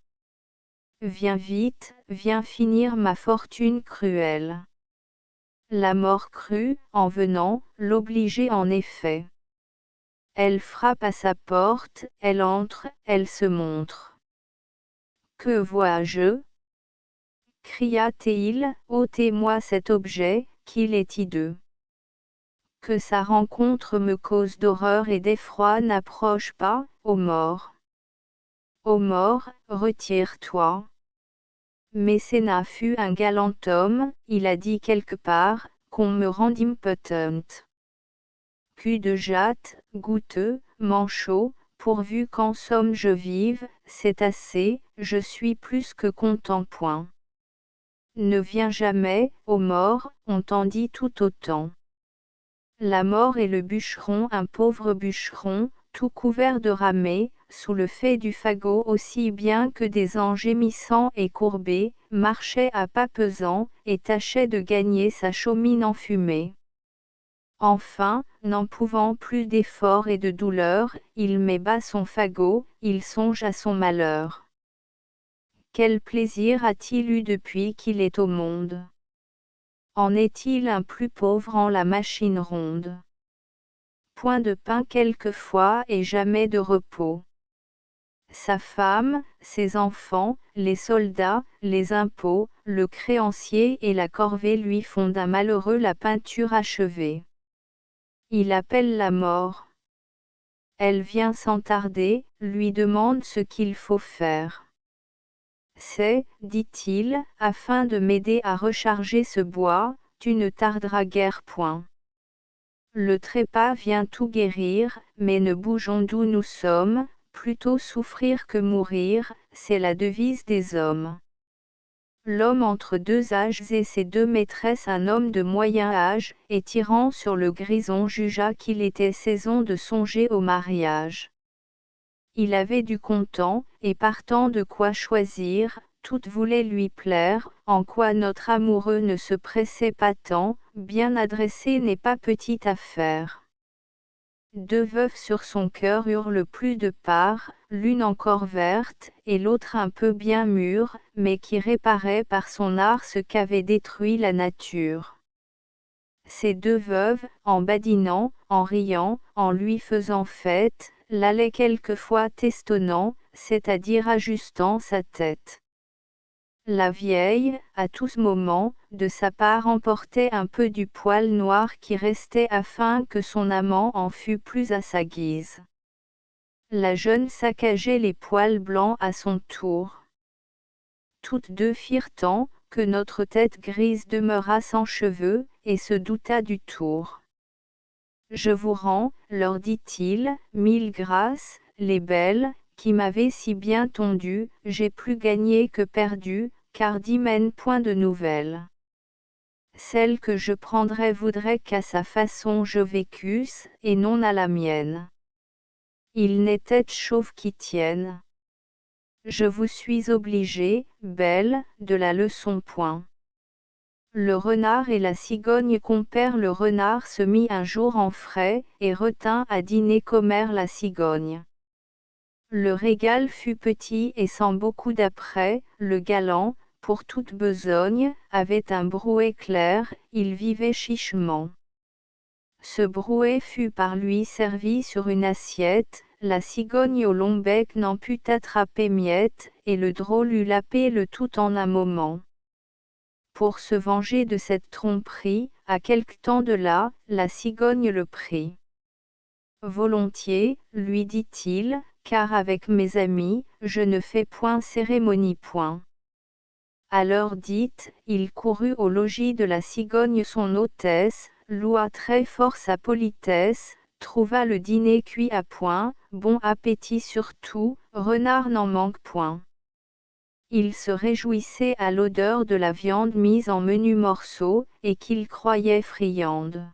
Viens vite, viens finir ma fortune cruelle. » La mort crut, en venant, l'obliger en effet. Elle frappe à sa porte, elle entre, elle se montre. « Que vois-je » cria-t-il, « ôtez-moi cet objet, qu'il est hideux. Que sa rencontre me cause d'horreur et d'effroi, n'approche pas, ô mort. Ô mort, retire-toi. » Mécénas fut un galant homme, il a dit quelque part, qu'on me rend impotent. Cul de jatte, goutteux, manchot, pourvu qu'en somme je vive, c'est assez, je suis plus que content point. Ne viens jamais, ô mort, on t'en dit tout autant. La mort et le bûcheron, un pauvre bûcheron, tout couvert de ramée, sous le fait du fagot aussi bien que des ans gémissants et courbés, marchait à pas pesants, et tâchait de gagner sa chaumine enfumée. Enfin, n'en pouvant plus d'effort et de douleur, il met bas son fagot, il songe à son malheur. Quel plaisir a-t-il eu depuis qu'il est au monde? En est-il un plus pauvre en la machine ronde? Point de pain quelquefois et jamais de repos. Sa femme, ses enfants, les soldats, les impôts, le créancier et la corvée lui font d'un malheureux la peinture achevée. Il appelle la mort. Elle vient sans tarder, lui demande ce qu'il faut faire. C'est, dit-il, afin de m'aider à recharger ce bois, tu ne tarderas guère point. Le trépas vient tout guérir, mais ne bougeons d'où nous sommes, plutôt souffrir que mourir, c'est la devise des hommes. L'homme entre deux âges et ses deux maîtresses, un homme de moyen âge, et tirant sur le grison, jugea qu'il était saison de songer au mariage. Il avait du content, et partant de quoi choisir, toutes voulaient lui plaire, en quoi notre amoureux ne se pressait pas tant, bien adressé n'est pas petite affaire. Deux veuves sur son cœur hurlent plus de part, l'une encore verte, et l'autre un peu bien mûre, mais qui réparait par son art ce qu'avait détruit la nature. Ces deux veuves, en badinant, en riant, en lui faisant fête, l'allaient quelquefois testonnant, c'est-à-dire ajustant sa tête. La vieille, à tous moments, de sa part emportait un peu du poil noir qui restait afin que son amant en fût plus à sa guise. La jeune saccageait les poils blancs à son tour. Toutes deux firent tant, que notre tête grise demeura sans cheveux, et se douta du tour. Je vous rends, leur dit-il, mille grâces, les belles, qui m'avez si bien tondu, j'ai plus gagné que perdu, car d'y mène point de nouvelles. Celle que je prendrais voudrait qu'à sa façon je vécusse, et non à la mienne. Il n'est tête chauve qui tienne. Je vous suis obligé, belle, de la leçon point. Le renard et la cigogne compère. Le renard se mit un jour en frais, et retint à dîner commère la cigogne. Le régal fut petit et sans beaucoup d'apprêt, le galant, pour toute besogne, avait un brouet clair, il vivait chichement. Ce brouet fut par lui servi sur une assiette, la cigogne au long bec n'en put attraper miette, et le drôle eut lapé le tout en un moment. Pour se venger de cette tromperie, à quelque temps de là, la cigogne le prit. Volontiers, lui dit-il, car avec mes amis, je ne fais point cérémonie point. À l'heure dite, il courut au logis de la cigogne son hôtesse, loua très fort sa politesse, trouva le dîner cuit à point, bon appétit surtout, renard n'en manque point. Il se réjouissait à l'odeur de la viande mise en menus morceaux, et qu'il croyait friande.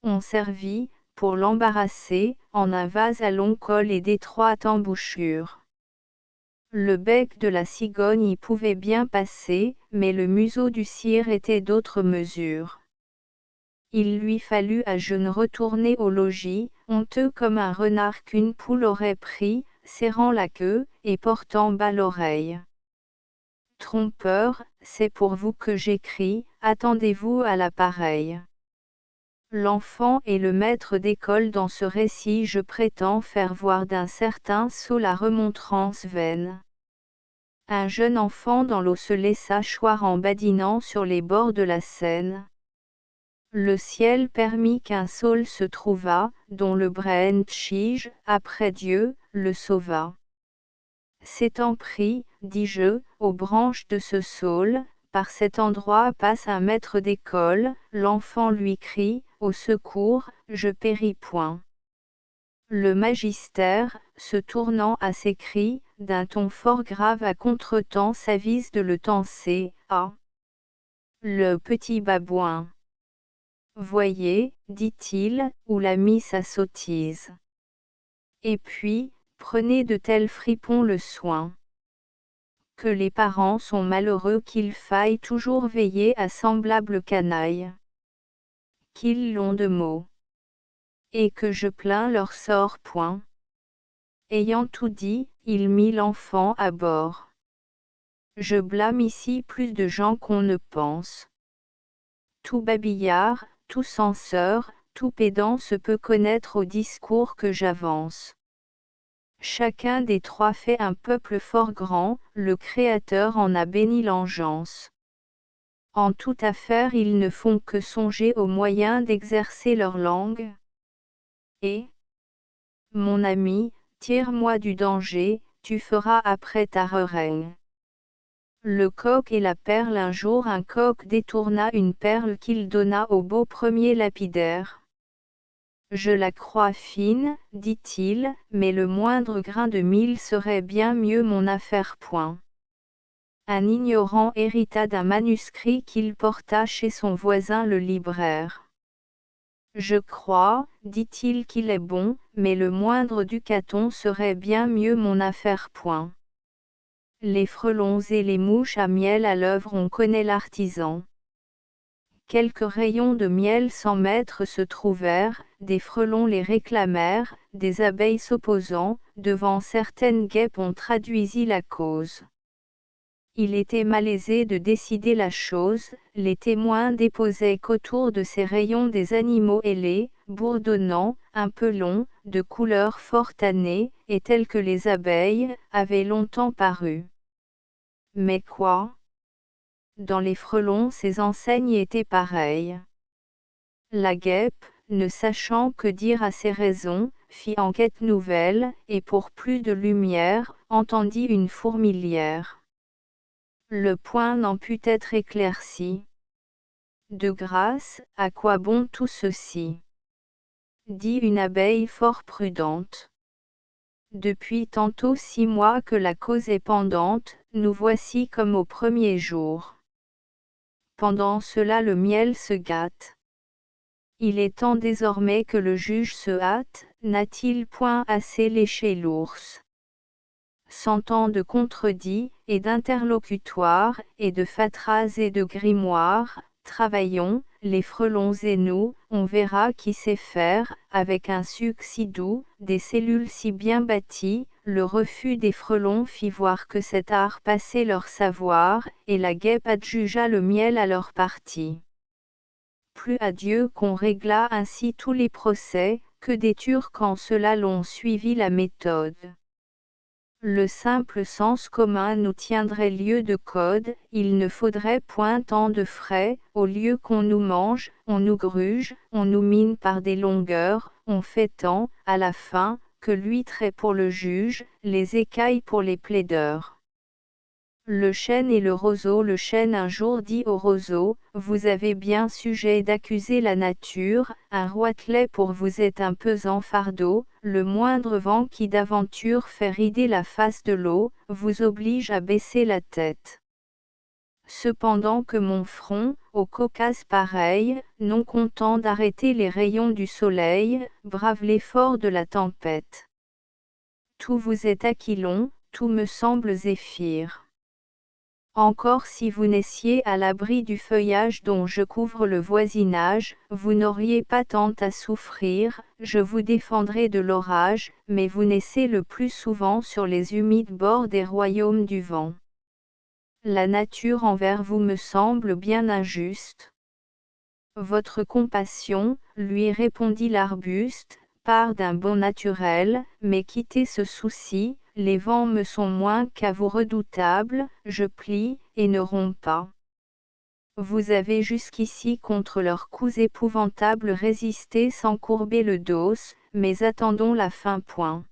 On servit, pour l'embarrasser, en un vase à long col et d'étroite embouchure. Le bec de la cigogne y pouvait bien passer, mais le museau du cire était d'autre mesure. Il lui fallut à jeune retourner au logis, honteux comme un renard qu'une poule aurait pris, serrant la queue, et portant bas l'oreille. Trompeur, c'est pour vous que j'écris, attendez-vous à la pareille. L'enfant est le maître d'école dans ce récit. Je prétends faire voir d'un certain sot la remontrance vaine. Un jeune enfant dans l'eau se laissa choir en badinant sur les bords de la Seine. Le ciel permit qu'un saule se trouva, dont le Brehentschige, après Dieu, le sauva. S'étant pris, dis-je, aux branches de ce saule, par cet endroit passe un maître d'école, l'enfant lui crie, au secours, je péris point. Le magister, se tournant à ses cris, d'un ton fort grave à contretemps s'avise de le tancer, ah! Le petit babouin. Voyez, dit-il, où l'a mis sa sottise. Et puis, prenez de tels fripons le soin. Que les parents sont malheureux qu'il faille toujours veiller à semblable canaille. Qu'ils l'ont de mots. Et que je plains leur sort point. Ayant tout dit, il mit l'enfant à bord. Je blâme ici plus de gens qu'on ne pense. Tout babillard, tout censeur, tout pédant se peut connaître au discours que j'avance. Chacun des trois fait un peuple fort grand, le Créateur en a béni l'engeance. En toute affaire ils ne font que songer aux moyens d'exercer leur langue. Et, mon ami, tire-moi du danger, tu feras après ta rereigne. Le coq et la perle. Un jour un coq détourna une perle qu'il donna au beau premier lapidaire. Je la crois fine, dit-il, mais le moindre grain de mil serait bien mieux mon affaire point. Un ignorant hérita d'un manuscrit qu'il porta chez son voisin le libraire. Je crois, dit-il, qu'il est bon, mais le moindre ducaton serait bien mieux mon affaire point. Les frelons et les mouches à miel à l'œuvre, on connaît l'artisan. Quelques rayons de miel sans maître se trouvèrent, des frelons les réclamèrent, des abeilles s'opposant, devant certaines guêpes on traduisit la cause. Il était malaisé de décider la chose, les témoins déposaient qu'autour de ces rayons des animaux ailés, bourdonnants, un peu longs, de couleur fort tannée, et tels que les abeilles, avaient longtemps paru. Mais quoi? Dans les frelons ces enseignes étaient pareilles. La guêpe, ne sachant que dire à ces raisons, fit enquête nouvelle, et pour plus de lumière, entendit une fourmilière. Le point n'en put être éclairci. De grâce, à quoi bon tout ceci? Dit une abeille fort prudente. Depuis tantôt 6 mois que la cause est pendante, nous voici comme au premier jour. Pendant cela le miel se gâte. Il est temps désormais que le juge se hâte, n'a-t-il point assez léché l'ours? Cent ans de contredits, et d'interlocutoires, et de fatras et de grimoires, travaillons, les frelons et nous, on verra qui sait faire, avec un suc si doux, des cellules si bien bâties. Le refus des frelons fit voir que cet art passait leur savoir, et la guêpe adjugea le miel à leur parti. Plus à Dieu qu'on régla ainsi tous les procès, que des Turcs en cela l'ont suivi la méthode. Le simple sens commun nous tiendrait lieu de code, il ne faudrait point tant de frais, au lieu qu'on nous mange, on nous gruge, on nous mine par des longueurs, on fait tant, à la fin, que l'huître est pour le juge, les écailles pour les plaideurs. Le chêne et le roseau. Le chêne un jour dit au roseau, vous avez bien sujet d'accuser la nature, un roitelet pour vous est un pesant fardeau, le moindre vent qui d'aventure fait rider la face de l'eau, vous oblige à baisser la tête. Cependant que mon front, au Caucase pareil, non content d'arrêter les rayons du soleil, brave l'effort de la tempête. Tout vous est Aquilon, tout me semble Zéphyr. Encore si vous naissiez à l'abri du feuillage dont je couvre le voisinage, vous n'auriez pas tant à souffrir, je vous défendrai de l'orage, mais vous naissez le plus souvent sur les humides bords des royaumes du vent. La nature envers vous me semble bien injuste. Votre compassion, lui répondit l'arbuste, part d'un bon naturel, mais quittez ce souci, les vents me sont moins qu'à vous redoutables, je plie, et ne romps pas. Vous avez jusqu'ici contre leurs coups épouvantables résisté sans courber le dos, mais attendons la fin. Point.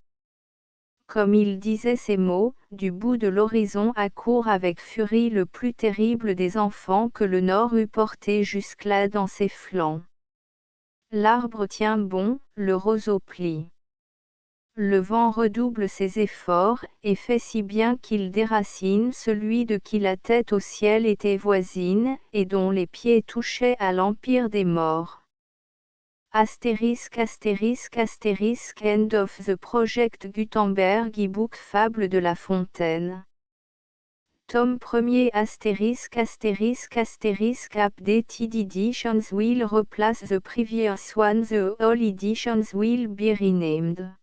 Comme il disait ces mots, du bout de l'horizon accourt avec furie le plus terrible des enfants que le nord eût porté jusque-là dans ses flancs. L'arbre tient bon, le roseau plie. Le vent redouble ses efforts, et fait si bien qu'il déracine celui de qui la tête au ciel était voisine, et dont les pieds touchaient à l'empire des morts. Astérisque astérisque astérisque End of the Project Gutenberg e-book Fable de La Fontaine. Tome 1er astérisque astérisque astérisque Updated editions will replace the previous one. The all editions will be renamed.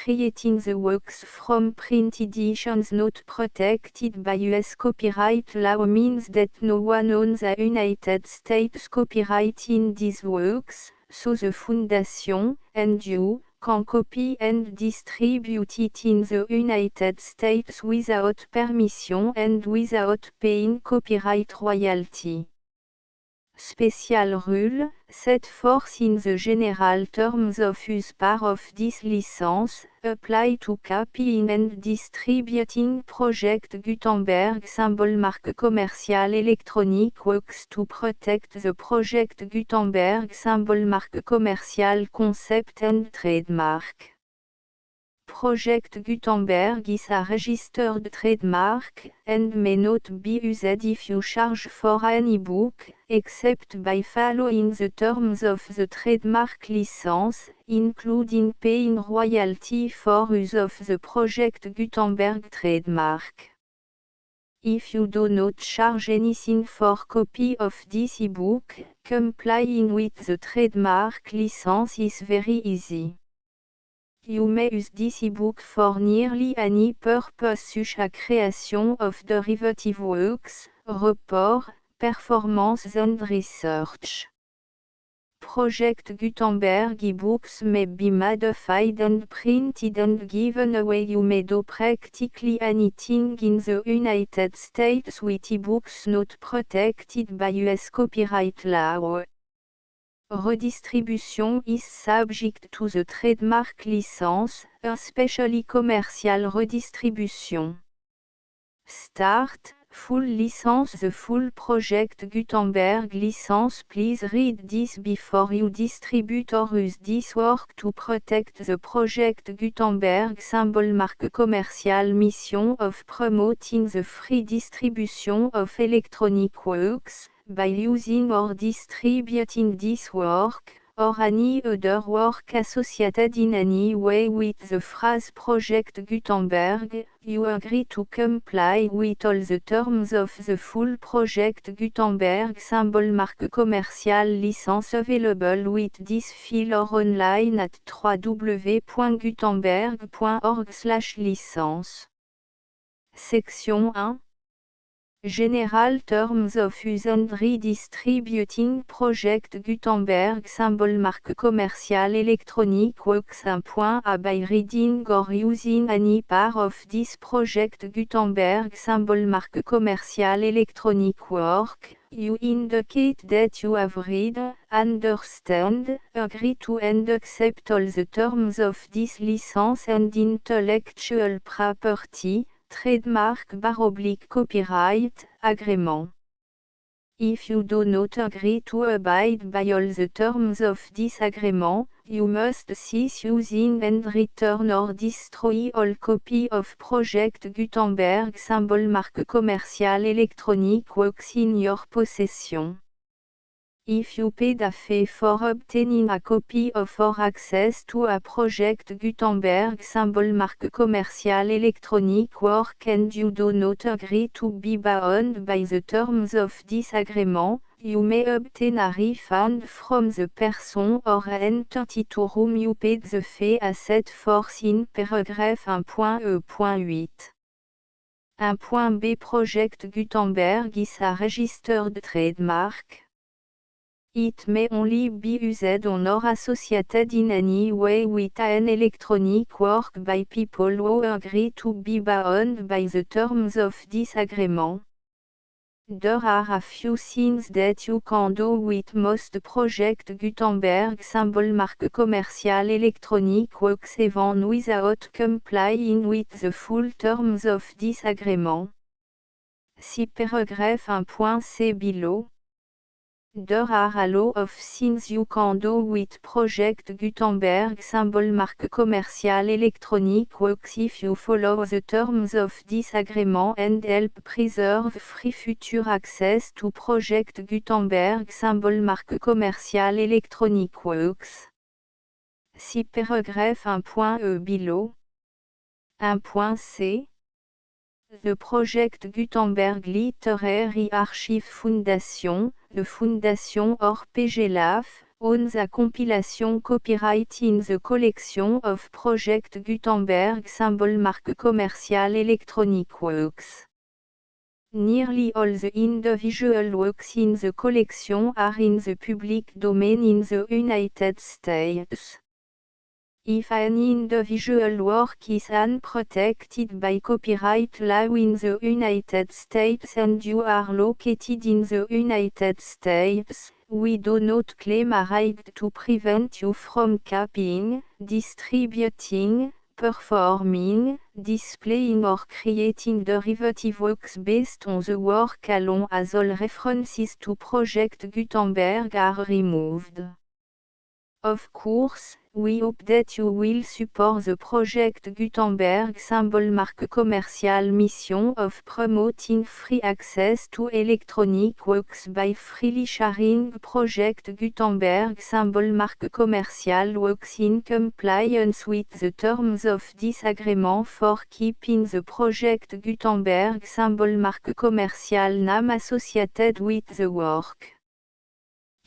Creating the works from print editions not protected by US copyright law means that no one owns a United States copyright in these works, so the Foundation, and you, can copy and distribute it in the United States without permission and without paying copyright royalty. Special rule, set forth in the general terms of use part of this license, apply to copying and distributing Project Gutenberg symbol marque commercial electronic works to protect the Project Gutenberg symbol marque commercial concept and trademark. Project Gutenberg is a registered trademark, and may not be used if you charge for an e-book, except by following the terms of the trademark license, including paying royalty for use of the Project Gutenberg trademark. If you do not charge anything for copy of this e-book, complying with the trademark license is very easy. You may use this ebook for nearly any purpose such as creation of derivative works, report, performance and research. Project Gutenberg ebooks may be modified and printed and given away. You may do practically anything in the United States with ebooks not protected by US copyright law. Redistribution is subject to the trademark license, especially commercial redistribution. Start, full license. The full Project Gutenberg license. Please read this before you distribute or use this work to protect the Project Gutenberg symbol marque commercial. Mission of promoting the free distribution of electronic works, by using or distributing this work, or any other work associated in any way with the phrase Project Gutenberg, you agree to comply with all the terms of the full Project Gutenberg symbol marque commercial license available with this file or online at www.gutenberg.org/licence. Section 1. General Terms of Use and Redistributing Project Gutenberg symbol marque commercial electronic works. 1.a By reading or using any part of this Project Gutenberg symbol marque commercial electronic work, you indicate that you have read, understand, agree to and accept all the terms of this license and intellectual property, Trademark / copyright, agrément. If you do not agree to abide by all the terms of this agreement, you must cease using and return or destroy all copy of Project Gutenberg symbol marque commerciale électronique works in your possession. If you paid a fee for obtaining a copy of or access to a Project Gutenberg symbol marque commerciale électronique work and you do not agree to be bound by the terms of this agreement, you may obtain a refund from the person or entity to whom you paid the fee as set forth in paragraph 1.e.8. 1.b Project Gutenberg is a registered trademark. It may only be used on or associated in any way with an electronic work by people who agree to be bound by the terms of this agreement. There are a few things that you can do with most Project Gutenberg symbol marque commerciale électronique works even without complying with the full terms of this agreement. See paragraph 1.c below. There are a lot of things you can do with Project Gutenberg symbol marque commerciale électronique works if you follow the terms of this agreement and help preserve free future access to Project Gutenberg symbol marque commerciale électronique works. See paragraph 1.e below. 1.c The Project Gutenberg Literary Archive Foundation, the Foundation or PGLAF, owns a compilation copyright in the collection of Project Gutenberg symbol marque commerciale électronique works. Nearly all the individual works in the collection are in the public domain in the United States. If an individual work is unprotected by copyright law in the United States and you are located in the United States, we do not claim a right to prevent you from copying, distributing, performing, displaying or creating derivative works based on the work alone as all references to Project Gutenberg are removed. Of course, we hope that you will support the Project Gutenberg symbol marque commerciale mission of promoting free access to electronic works by freely sharing Project Gutenberg symbol marque commerciale works in compliance with the terms of this agreement for keeping the Project Gutenberg symbol marque commerciale name associated with the work.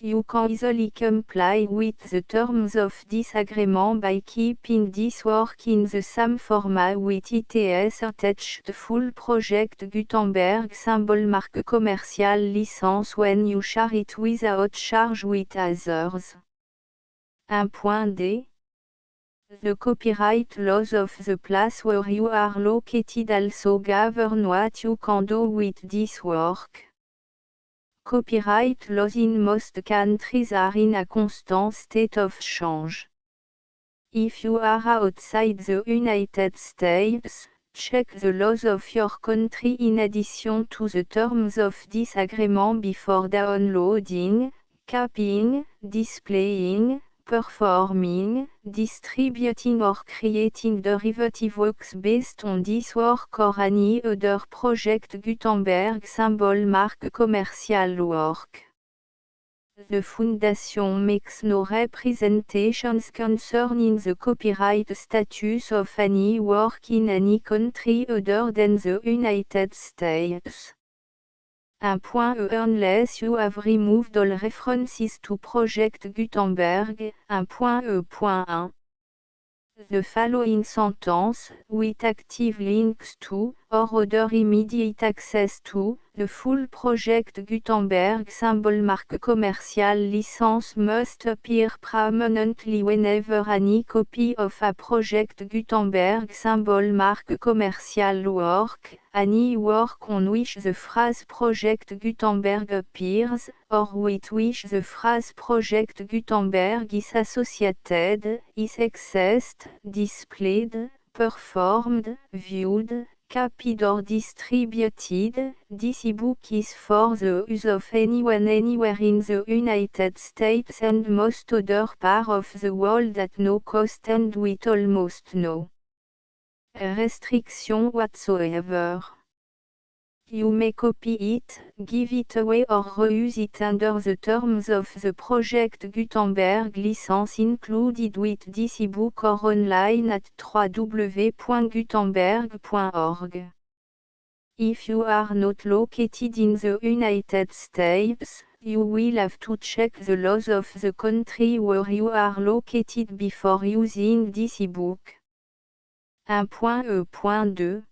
You can easily comply with the terms of this agreement by keeping this work in the same format with its attached full Project Gutenberg symbol marque commerciale license when you share it without charge with others. 1.d The copyright laws of the place where you are located also govern what you can do with this work. Copyright laws in most countries are in a constant state of change. If you are outside the United States, check the laws of your country in addition to the terms of this agreement before downloading, copying, displaying, performing, distributing or creating derivative works based on this work or any other Project Gutenberg symbol marque commercial work. The Foundation makes no representations concerning the copyright status of any work in any country other than the United States. 1.e Unless you have removed all references to Project Gutenberg, 1.e.1. The following sentence, with active links to, or other immediate access to, the full Project Gutenberg symbol marque commerciale license must appear prominently whenever any copy of a Project Gutenberg symbol marque commerciale work, any work on which the phrase Project Gutenberg appears, or with which the phrase Project Gutenberg is associated, is accessed, displayed, performed, viewed, copied or distributed. This ebook is for the use of anyone anywhere in the United States and most other parts of the world at no cost and with almost no restriction whatsoever. You may copy it, give it away or reuse it under the terms of the Project Gutenberg license included with this ebook or online at www.gutenberg.org. If you are not located in the United States, you will have to check the laws of the country where you are located before using this ebook. 1.E.2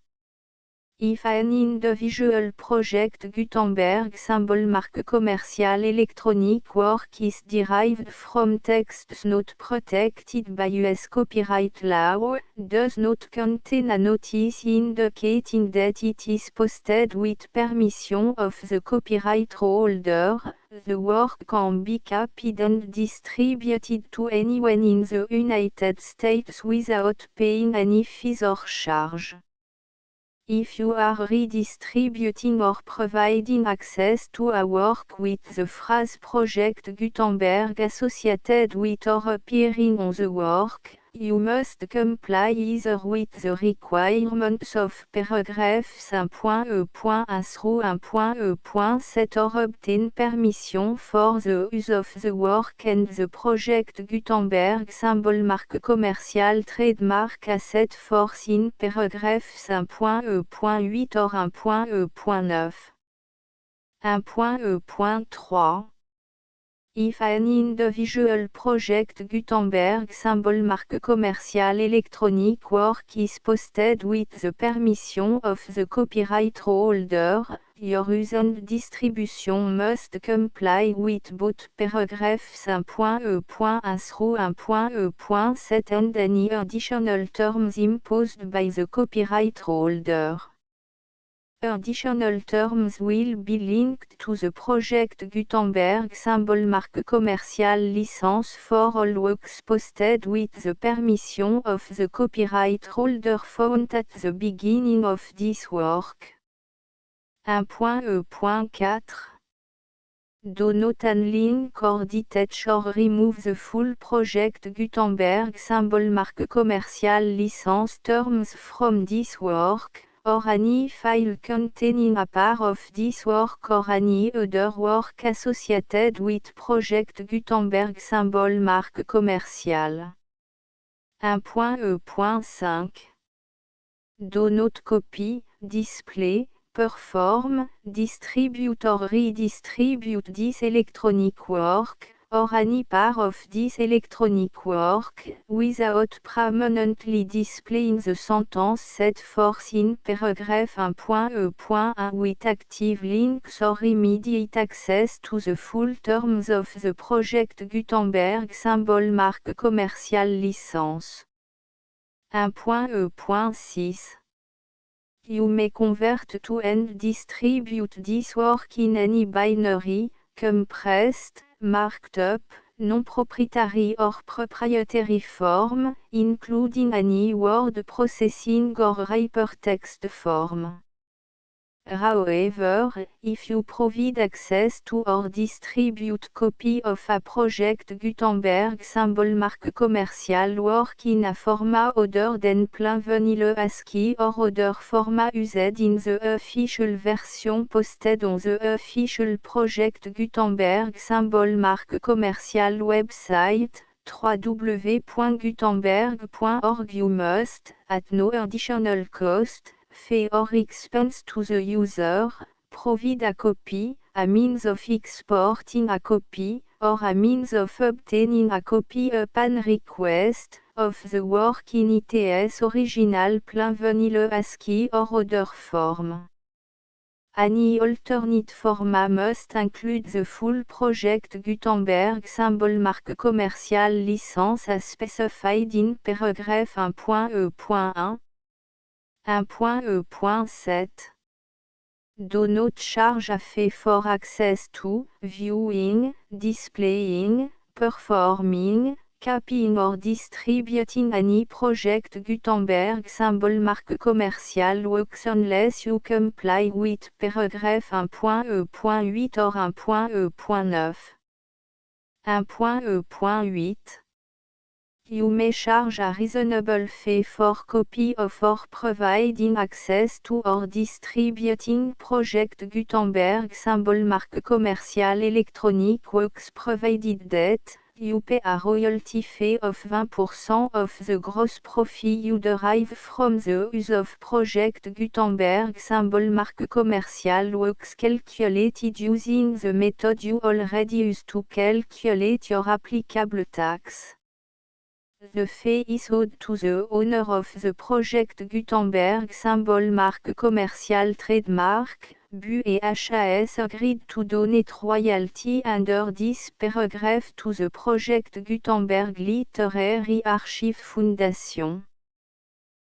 If an individual project Gutenberg symbol marque commercial electronic work is derived from texts not protected by US copyright law, does not contain a notice indicating that it is posted with permission of the copyright holder, the work can be copied and distributed to anyone in the United States without paying any fees or charge. If you are redistributing or providing access to a work with the phrase Project Gutenberg associated with or appearing on the work, you must comply either with the requirements of paragraphs 1.E.1 through 1.E.7 or obtain permission for the use of the work and the Project Gutenberg symbol marque commercial trademark asset force in paragraphs 1.E.8 or 1.E.9. 1.E.3 If an individual project Gutenberg symbol marque commercial electronic work is posted with the permission of the copyright holder, your use and distribution must comply with both paragraphs 1.E.1 through 1.E.7 and any additional terms imposed by the copyright holder. Additional terms will be linked to the Project Gutenberg symbol marque commercial license for all works posted with the permission of the copyright holder found at the beginning of this work. 1.E.4 Do not unlink or detach or remove the full Project Gutenberg symbol marque commercial license terms from this work, or any file containing a part of this work or any other work associated with Project Gutenberg symbol marque commercial. 1.E.5 Do not copy, display, perform, distribute or redistribute this electronic work, or any part of this electronic work, without permanently displaying the sentence set forth in paragraph 1.E.1 with active links or immediate access to the full terms of the Project Gutenberg symbol marque commercial license. 1.E.6 You may convert to and distribute this work in any binary, compressed, marked up, non-proprietary or proprietary form, including any word processing or hypertext form. However, if you provide access to or distribute copy of a Project Gutenberg symbol marque commercial work in a format other than plain vanilla ASCII or other format used in the official version posted on the official Project Gutenberg symbol marque commercial website, www.gutenberg.org you must, at no additional cost, fee or expense to the user, provide a copy, a means of exporting a copy, or a means of obtaining a copy upon request, of the work in its original plain vanilla ASCII or other form. Any alternate format must include the full Project Gutenberg symbol marque commercial license as specified in paragraph 1.E.1. 1.E.7 Do not charge a fee for access to, viewing, displaying, performing, copying or distributing any project Gutenberg symbol marque commerciale works unless you comply with paragraphe 1.e.8 or 1.e.9. 1.e.8 You may charge a reasonable fee for copy of or providing access to or distributing project Gutenberg symbol marque commerciale electronic works provided that you pay a royalty fee of 20% of the gross profit you derive from the use of project Gutenberg symbol marque commerciale works calculated using the method you already use to calculate your applicable tax. The fee is owed to the owner of the project Gutenberg symbol marque commerciale trademark. Bu et HAS agreed to donate royalty under this paragraph to the project Gutenberg Literary Archive Foundation.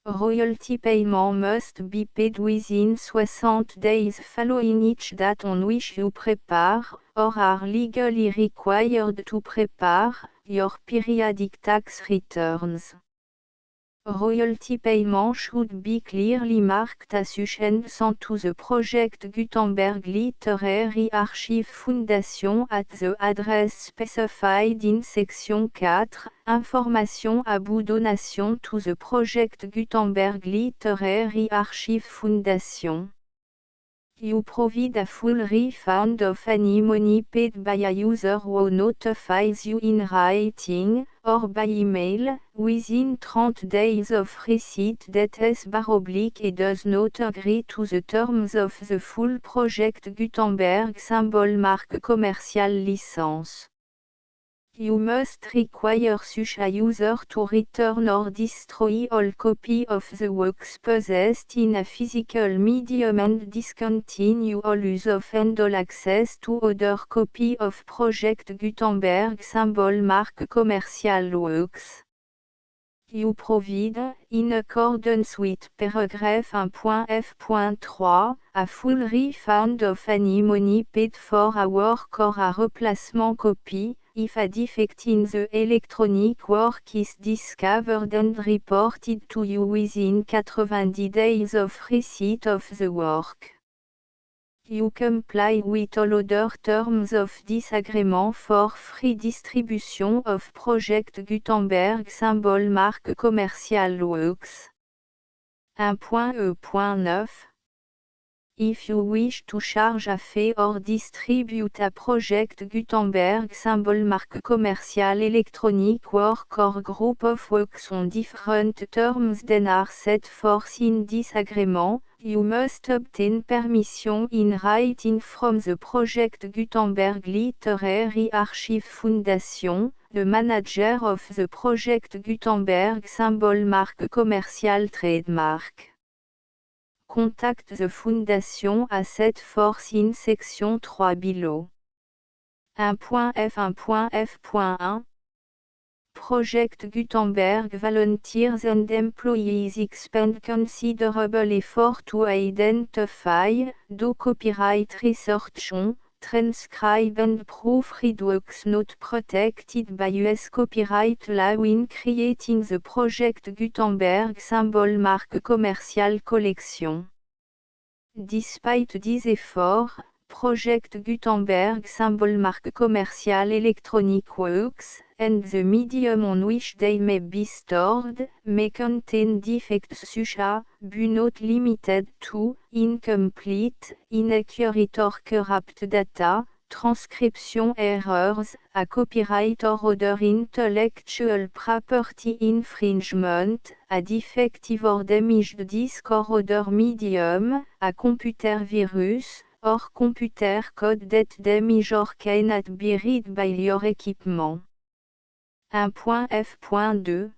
Royalty payment must be paid within 60 days following each date on which you prepare, or are legally required to prepare, your periodic tax returns. Royalty payment should be clearly marked association to the project Gutenberg Literary Archive Foundation at the address specified in section 4, Information about donation to the project Gutenberg Literary Archive Foundation. You provide a full refund of any money paid by a user who notifies you in writing, or by email, within 30 days of receipt that /et does not agree to the terms of the full project Gutenberg symbol marque commerciale license. You must require such a user to return or destroy all copy of the works possessed in a physical medium and discontinue all use of and all access to other copy of project Gutenberg symbol marque commerciale works. You provide, in accordance with paragraph 1.f.3, a full refund of any money paid for a work or a replacement copy, if a defect in the electronic work is discovered and reported to you within 90 days of receipt of the work. You comply with all other terms of this agreement for free distribution of project Gutenberg symbol marque commerciale works. 1.e.9 If you wish to charge a fee or distribute a project Gutenberg symbol marque commerciale electronic work or group of works on different terms than are set forth in this agreement, you must obtain permission in writing from the project Gutenberg Literary Archive Foundation, the manager of the project Gutenberg symbol marque commerciale trademark. Contact the Foundation as set forth in section 3 below. 1.f.1.f.1 Project Gutenberg volunteers and employees expend considerable effort to identify, do copyright research on, transcribe and proofread works not protected by US copyright law in creating the project Gutenberg symbol marque commerciale collection. Despite these efforts, Project Gutenberg symbol marque commerciale electronic works, and the medium on which they may be stored, may contain defects such as, but not limited to, incomplete, inaccurate or corrupt data, transcription errors, a copyright or other intellectual property infringement, a defective or damaged disk or other medium, a computer virus, or computer code that damage or cannot be read by your equipment. 1.f.2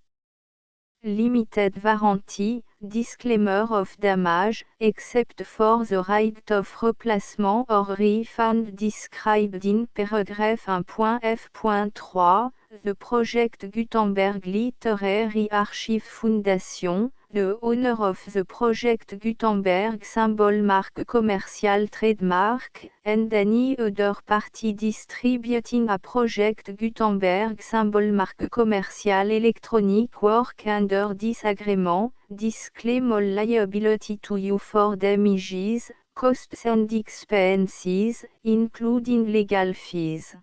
Limited warranty, disclaimer of damage, except for the right of replacement or refund described in paragraph 1.f.3, The Project Gutenberg Literary Archive Foundation, the owner of the Project Gutenberg symbol mark commercial trademark, and any other party distributing a Project Gutenberg symbol mark commercial electronic work under this agreement, disclaim all liability to you for damages, costs and expenses, including legal fees.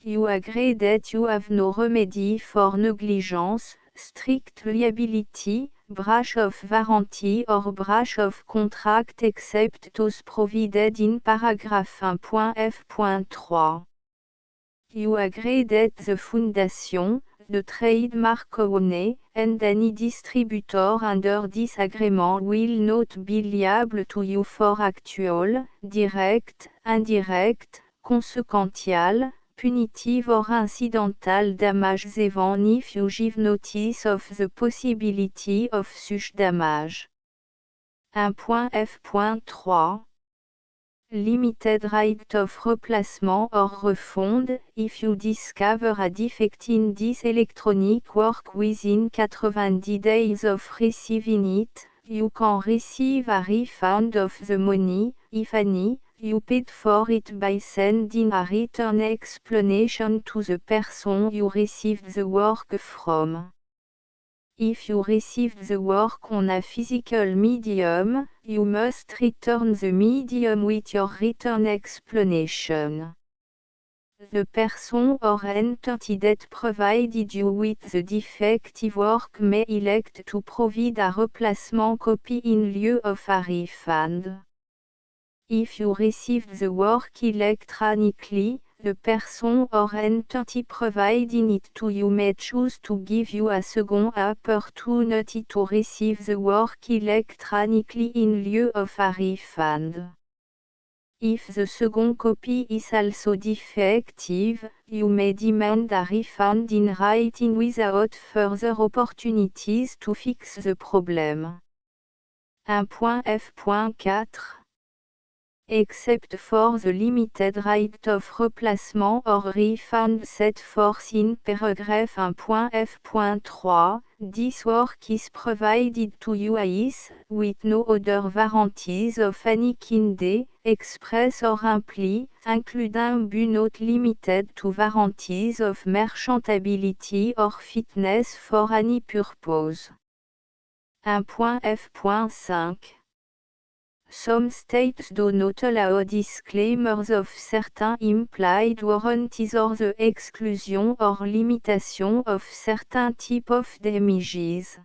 You agree that you have no remedy for negligence, strict liability, breach of warranty or breach of contract except those provided in paragraph 1.f.3. You agree that the Foundation, the trademark owner, and any distributor under this agreement will not be liable to you for actual, direct, indirect, consequential, punitive or incidental damages even if you give notice of the possibility of such damage. 1.f.3 Limited right of replacement or refund, if you discover a defect in this electronic work within 90 days of receiving it, you can receive a refund of the money, if any, you paid for it by sending a written explanation to the person you received the work from. If you received the work on a physical medium, you must return the medium with your written explanation. The person or entity that provided you with the defective work may elect to provide a replacement copy in lieu of a refund. If you received the work electronically, the person or entity providing it to you may choose to give you a second opportunity to receive the work electronically in lieu of a refund. If the second copy is also defective, you may demand a refund in writing without further opportunities to fix the problem. 1.f.4 Except for the limited right of replacement or refund set forth in paragraph 1.f.3, this work is provided to you as, with no other warranties of any kind, express or implied, including but not limited to warranties of merchantability or fitness for any purpose. 1.f.5 Some states do not allow disclaimers of certain implied warranties or the exclusion or limitation of certain type of damages.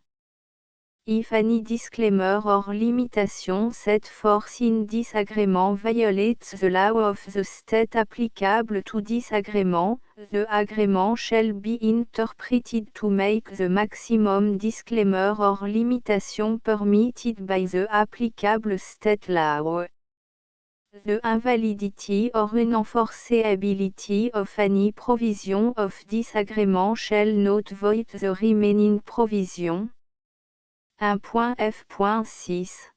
If any disclaimer or limitation set forth in this agreement violates the law of the state applicable to this agreement, the agreement shall be interpreted to make the maximum disclaimer or limitation permitted by the applicable state law. The invalidity or unenforceability of any provision of this agreement shall not void the remaining provision. 1.f.6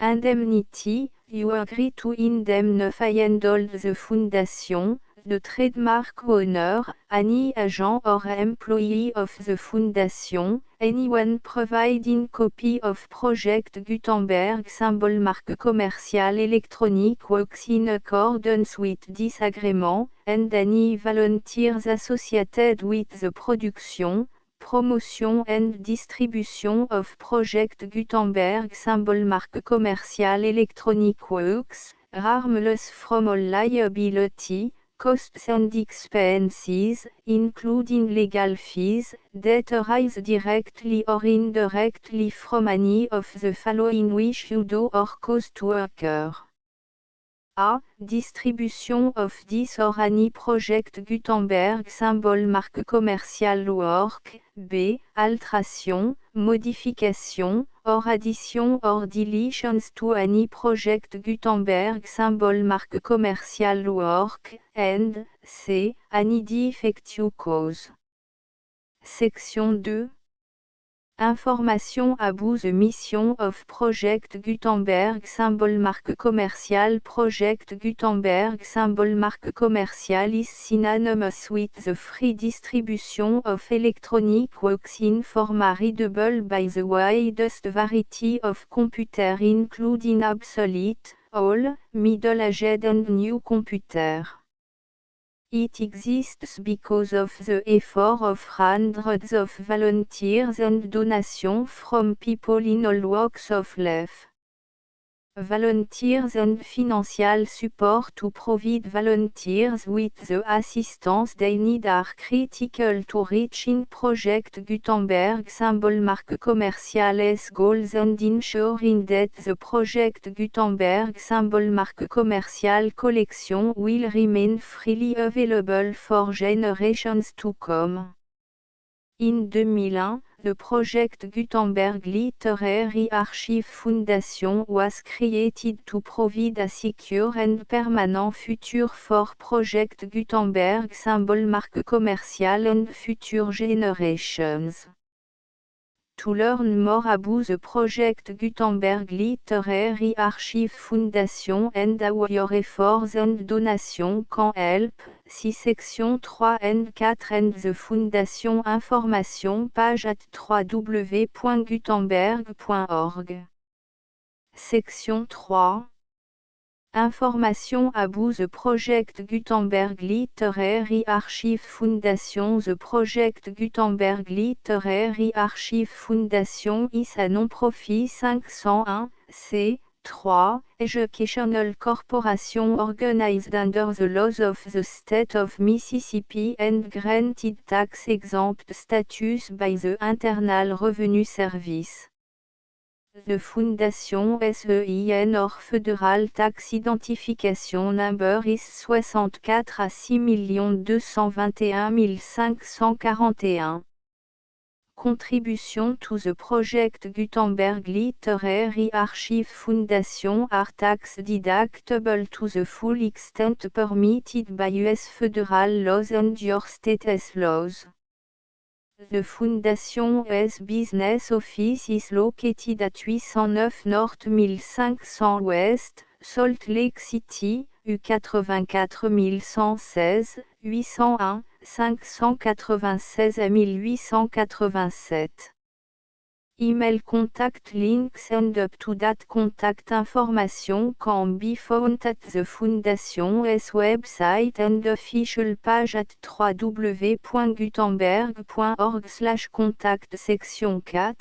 Indemnity, you agree to indemnify and hold the Foundation, the trademark owner, any agent or employee of the Foundation, anyone providing copy of Project Gutenberg symbol mark commercial electronic works in accordance with this agreement, and any volunteers associated with the production, promotion and distribution of Project Gutenberg symbol mark commercial electronic works, harmless from all liability, costs and expenses, including legal fees, that arise directly or indirectly from any of the following which you do or cause to occur. A. Distribution of this or any Project Gutenberg symbol mark commercial work. B. Alteration, modification, or addition or deletions to any Project Gutenberg symbol mark commercial work. And C. Any defect you cause. Section 2. Information about the mission of Project Gutenberg symbol marque commerciale Project Gutenberg symbol marque commerciale is synonymous with the free distribution of electronic works in format readable by the widest variety of computer including obsolete, old, middle-aged and new computer. It exists because of the effort of hundreds of volunteers and donations from people in all walks of life. Volunteers and financial support to provide volunteers with the assistance they need are critical to reaching Project Gutenberg symbol marque commerciales goals and ensuring that the Project Gutenberg symbol marque commercial collection will remain freely available for generations to come. In 2001, the Project Gutenberg Literary Archive Foundation was created to provide a secure and permanent future for Project Gutenberg symbol marque commercial and future generations. To learn more about the Project Gutenberg Literary Archive Foundation and how your efforts and donations can help, see section 3 and 4 and the Foundation information page at www.gutenberg.org. Section 3. Information about the Project Gutenberg Literary Archive Foundation. The Project Gutenberg Literary Archive Foundation is a non-profit 501(c)(3) educational corporation organized under the laws of the state of Mississippi and granted tax-exempt status by the Internal Revenue Service. The Fondation SEIN or Federal Tax Identification Number is 64 à 6 221 541. Contribution to the Project Gutenberg Literary Archive Foundation are tax deductible to the full extent permitted by U.S. federal laws and your state's laws. The Foundation's business office is located at 809 North 1500 West, Salt Lake City, U84 116, 801, 596 à 1887. Email contact links and up-to-date contact information can be found at the Foundation's website and official page at www.gutenberg.org/contact section 4.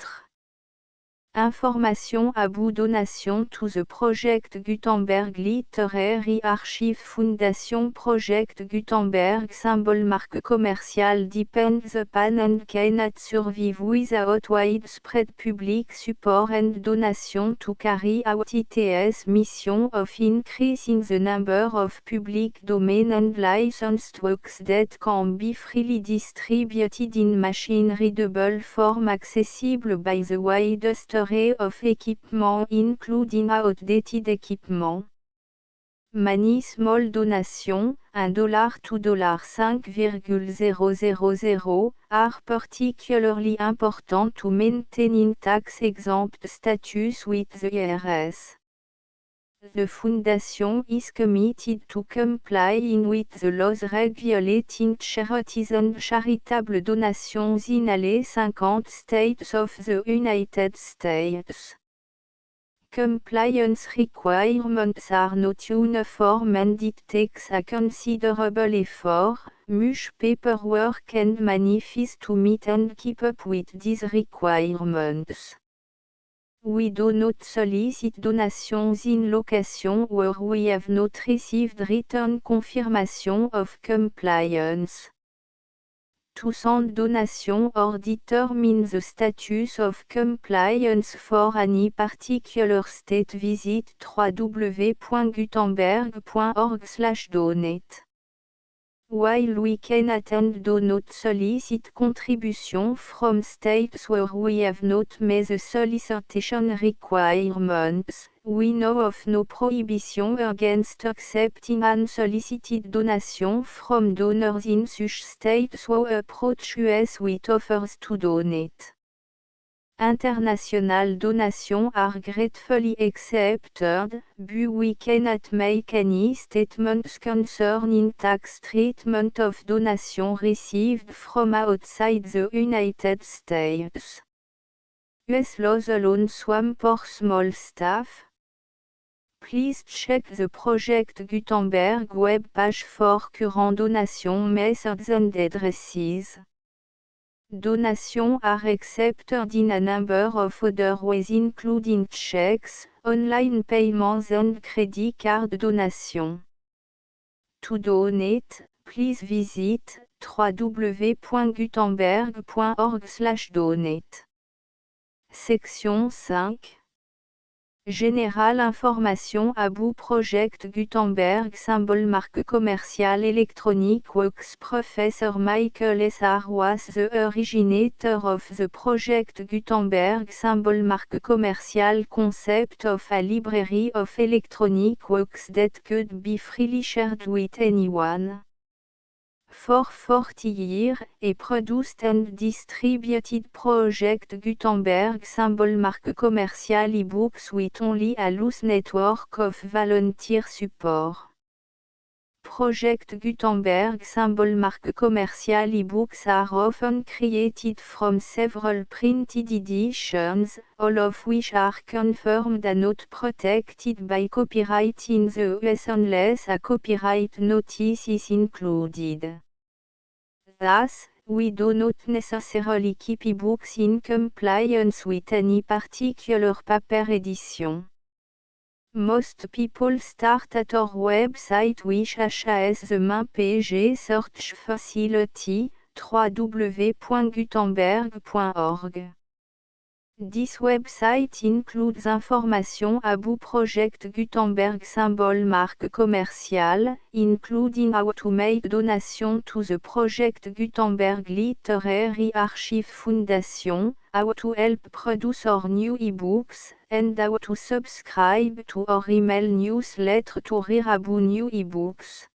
Information about donation to the Project Gutenberg Literary Archive Foundation. Project Gutenberg symbol marque commercial depends upon and cannot survive without widespread public support and donation to carry out its mission of increasing the number of public domain and licensed works that can be freely distributed in machine-readable form accessible by the widest array of equipment including outdated equipment. Many small donations, $1 to $5,000, are particularly important to maintaining tax-exempt status with the IRS. The Foundation is committed to complying with the laws regulating charities and charitable donations in all 50 states of the United States. Compliance requirements are not uniform and it takes a considerable effort, much paperwork and money fees to meet and keep up with these requirements. We do not solicit donations in locations where we have not received written confirmation of compliance. To send donation or determine the status of compliance for any particular state, visit www.gutenberg.org/donate. While we cannot and do not solicit contributions from states where we have not met the solicitation requirements, we know of no prohibition against accepting unsolicited donations from donors in such states who approach us with offers to donate. International donations are gratefully accepted, but we cannot make any statements concerning tax treatment of donations received from outside the United States. US laws alone swamp for small staff. Please check the Project Gutenberg web page for current donation methods and addresses. Donations are accepted in a number of other ways including checks, online payments and credit card donation. To donate, please visit www.gutenberg.org/donate. Section 5. Général Information About Project Gutenberg Symbol Marque Commerciale Electronic Works Professor Michael S. R. was the originator of the Project Gutenberg Symbol Marque Commerciale concept of a library of electronic works that could be freely shared with anyone. For 40 years, he produced and distributed Project Gutenberg symbol marque commercial e-books with only a loose network of volunteer support. Project Gutenberg symbol marque commercial e-books are often created from several printed editions, all of which are confirmed and not protected by copyright in the US unless a copyright notice is included. Thus, we do not necessarily keep ebooks in compliance with any particular paper edition. Most people start at our website which has the main page search facility, www.gutenberg.org. This website includes information about Project Gutenberg symbol marque commerciale, including how to make donation to the Project Gutenberg Literary Archive Foundation, how to help produce our new ebooks, and how to subscribe to our email newsletter to read about new ebooks.